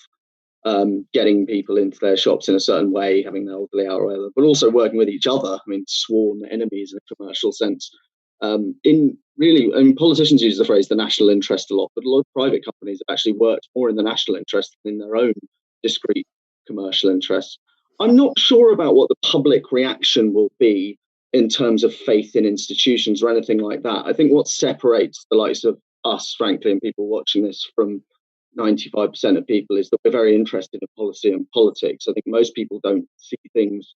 getting people into their shops in a certain way, having their elderly out or whatever, but also working with each other. I mean, sworn enemies in a commercial sense. Politicians use the phrase the national interest a lot, but a lot of private companies have actually worked more in the national interest than in their own discrete commercial interests. I'm not sure about what the public reaction will be in terms of faith in institutions or anything like that. I think what separates the likes of us, frankly, and people watching this from 95% of people is that we're very interested in policy and politics. I think most people don't see things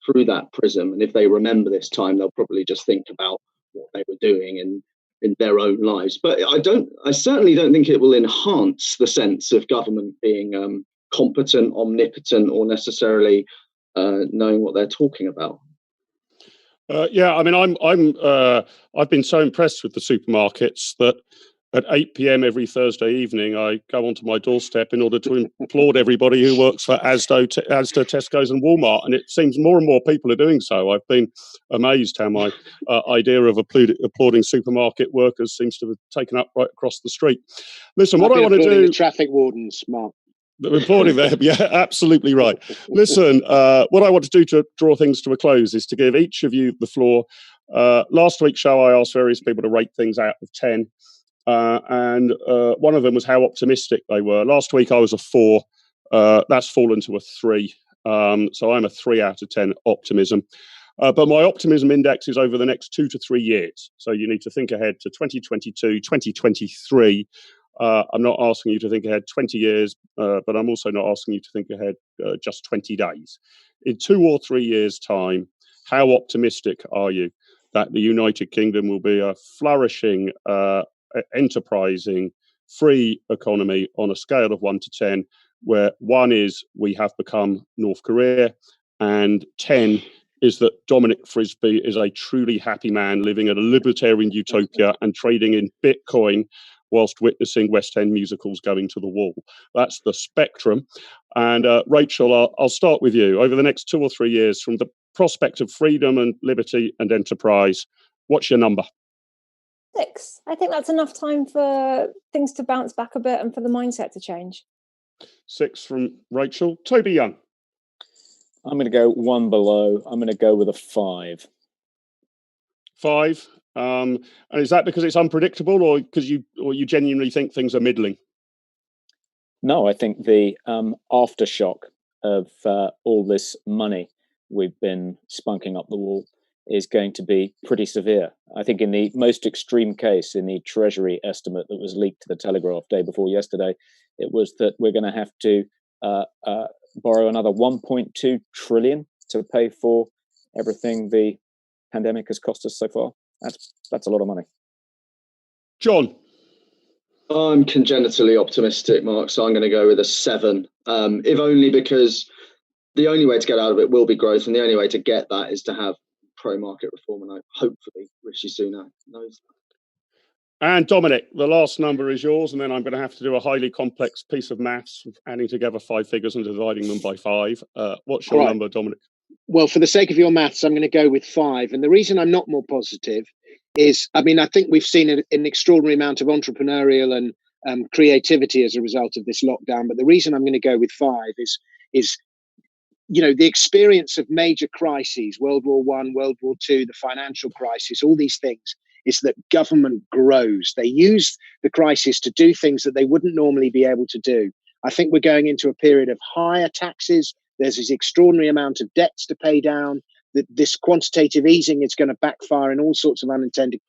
through that prism. And if they remember this time, they'll probably just think about what they were doing in their own lives. But I certainly don't think it will enhance the sense of government being competent, omnipotent, or necessarily knowing what they're talking about. Yeah, I mean, I've been so impressed with the supermarkets that at 8 p.m. every Thursday evening, I go onto my doorstep in order to applaud everybody who works for Asda, Tesco's and Walmart. And it seems more and more people are doing so. I've been amazed how my idea of applauding supermarket workers seems to have taken up right across the street. Listen, what I want to do... The traffic wardens, Mark. Reporting them, yeah, absolutely right. Listen, what I want to do to draw things to a close is to give each of you the floor. Last week's show, I asked various people to rate things out of 10. And one of them was how optimistic they were. Last week I was a 4. That's fallen to a 3. So I'm a 3 out of 10 optimism. But my optimism index is over the next 2 to 3 years. So you need to think ahead to 2022, 2023. I'm not asking you to think ahead 20 years, but I'm also not asking you to think ahead just 20 days. In 2 or 3 years' time, how optimistic are you that the United Kingdom will be a flourishing, enterprising, free economy on a scale of 1 to 10, where 1 is we have become North Korea, and 10 is that Dominic Frisby is a truly happy man living in a libertarian utopia and trading in Bitcoin whilst witnessing West End musicals going to the wall. That's the spectrum. And Rachel, I'll start with you. Over the next 2 or 3 years, from the prospect of freedom and liberty and enterprise, what's your number? 6. I think that's enough time for things to bounce back a bit and for the mindset to change. 6 from Rachel. Toby Young. I'm going to go 1 below. I'm going to go with a 5. 5. And is that because it's unpredictable, or because you genuinely think things are middling? No, I think the aftershock of all this money we've been spunking up the wall is going to be pretty severe. I think in the most extreme case, in the Treasury estimate that was leaked to the Telegraph day before yesterday, it was that we're going to have to borrow another 1.2 trillion to pay for everything the pandemic has cost us so far. That's a lot of money. John? I'm congenitally optimistic, Mark, so I'm going to go with a 7, if only because the only way to get out of it will be growth, and the only way to get that is to have pro-market reform, and hopefully Rishi Sunak knows that. And Dominic, the last number is yours, and then I'm going to have to do a highly complex piece of maths, adding together 5 figures and dividing them by 5. What's your number, Dominic? Well, for the sake of your maths, I'm going to go with 5. And the reason I'm not more positive is, I think we've seen an extraordinary amount of entrepreneurial and creativity as a result of this lockdown. But the reason I'm going to go with 5 is the experience of major crises, World War I, World War II, the financial crisis, all these things, is that government grows. They use the crisis to do things that they wouldn't normally be able to do. I think we're going into a period of higher taxes. There's this extraordinary amount of debts to pay down. This quantitative easing is going to backfire in all sorts of unintended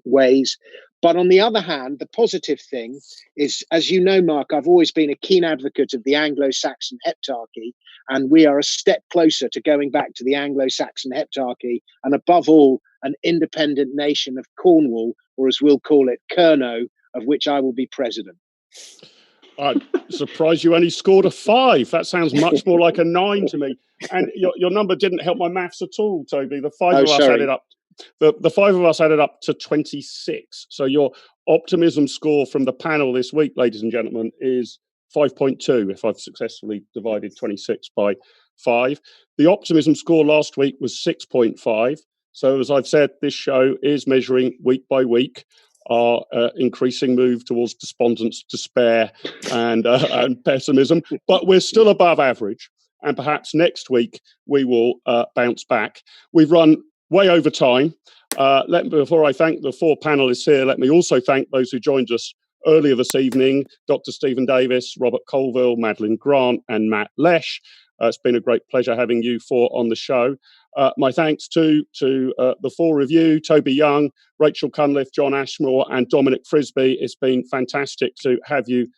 ways. But on the other hand, the positive thing is, as you know, Mark, I've always been a keen advocate of the Anglo-Saxon heptarchy, and we are a step closer to going back to the Anglo-Saxon heptarchy, and above all, an independent nation of Cornwall, or as we'll call it, Kerno, of which I will be president. I'm surprised you only scored a 5. That sounds much more like a 9 to me. And your number didn't help my maths at all, Toby. The 5 of us added up. The 5 of us added up to 26. So your optimism score from the panel this week, ladies and gentlemen, is 5.2 if I've successfully divided 26 by 5. The optimism score last week was 6.5. So as I've said, this show is measuring week by week our increasing move towards despondence, despair, and pessimism. But we're still above average. And perhaps next week we will bounce back. We've run way over time. Before I thank the 4 panelists here, let me also thank those who joined us earlier this evening, Dr. Stephen Davies, Robert Colvile, Madeline Grant, and Matt Lesh. It's been a great pleasure having you 4 on the show. My thanks to the 4 of you, Toby Young, Rachel Cunliffe, John Ashmore, and Dominic Frisby. It's been fantastic to have you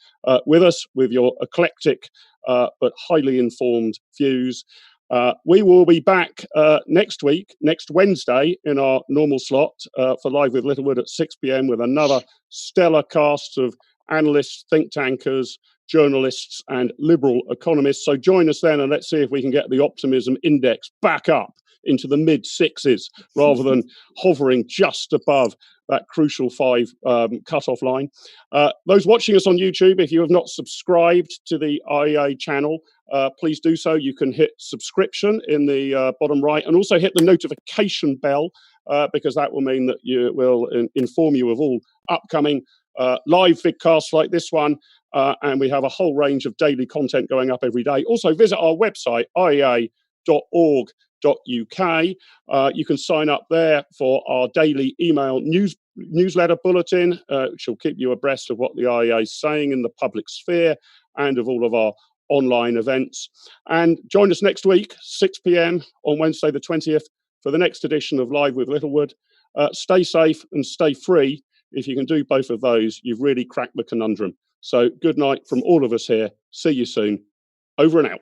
with us with your eclectic but highly informed views. We will be back next Wednesday, in our normal slot for Live with Littlewood at 6 p.m. with another stellar cast of analysts, think tankers, journalists, and liberal economists. So join us then, and let's see if we can get the optimism index back up into the mid-6s rather than hovering just above that crucial 5 cutoff line. Those watching us on YouTube, if you have not subscribed to the IEA channel, please do so. You can hit subscription in the bottom right, and also hit the notification bell, because that will mean that you will inform you of all upcoming live vidcasts like this one. And we have a whole range of daily content going up every day. Also, visit our website, iea.org.uk. You can sign up there for our daily email newsletter bulletin, which will keep you abreast of what the IEA is saying in the public sphere and of all of our online events. And join us next week, 6 p.m. on Wednesday the 20th, for the next edition of Live with Littlewood. Stay safe and stay free. If you can do both of those, you've really cracked the conundrum. So good night from all of us here. See you soon. Over and out.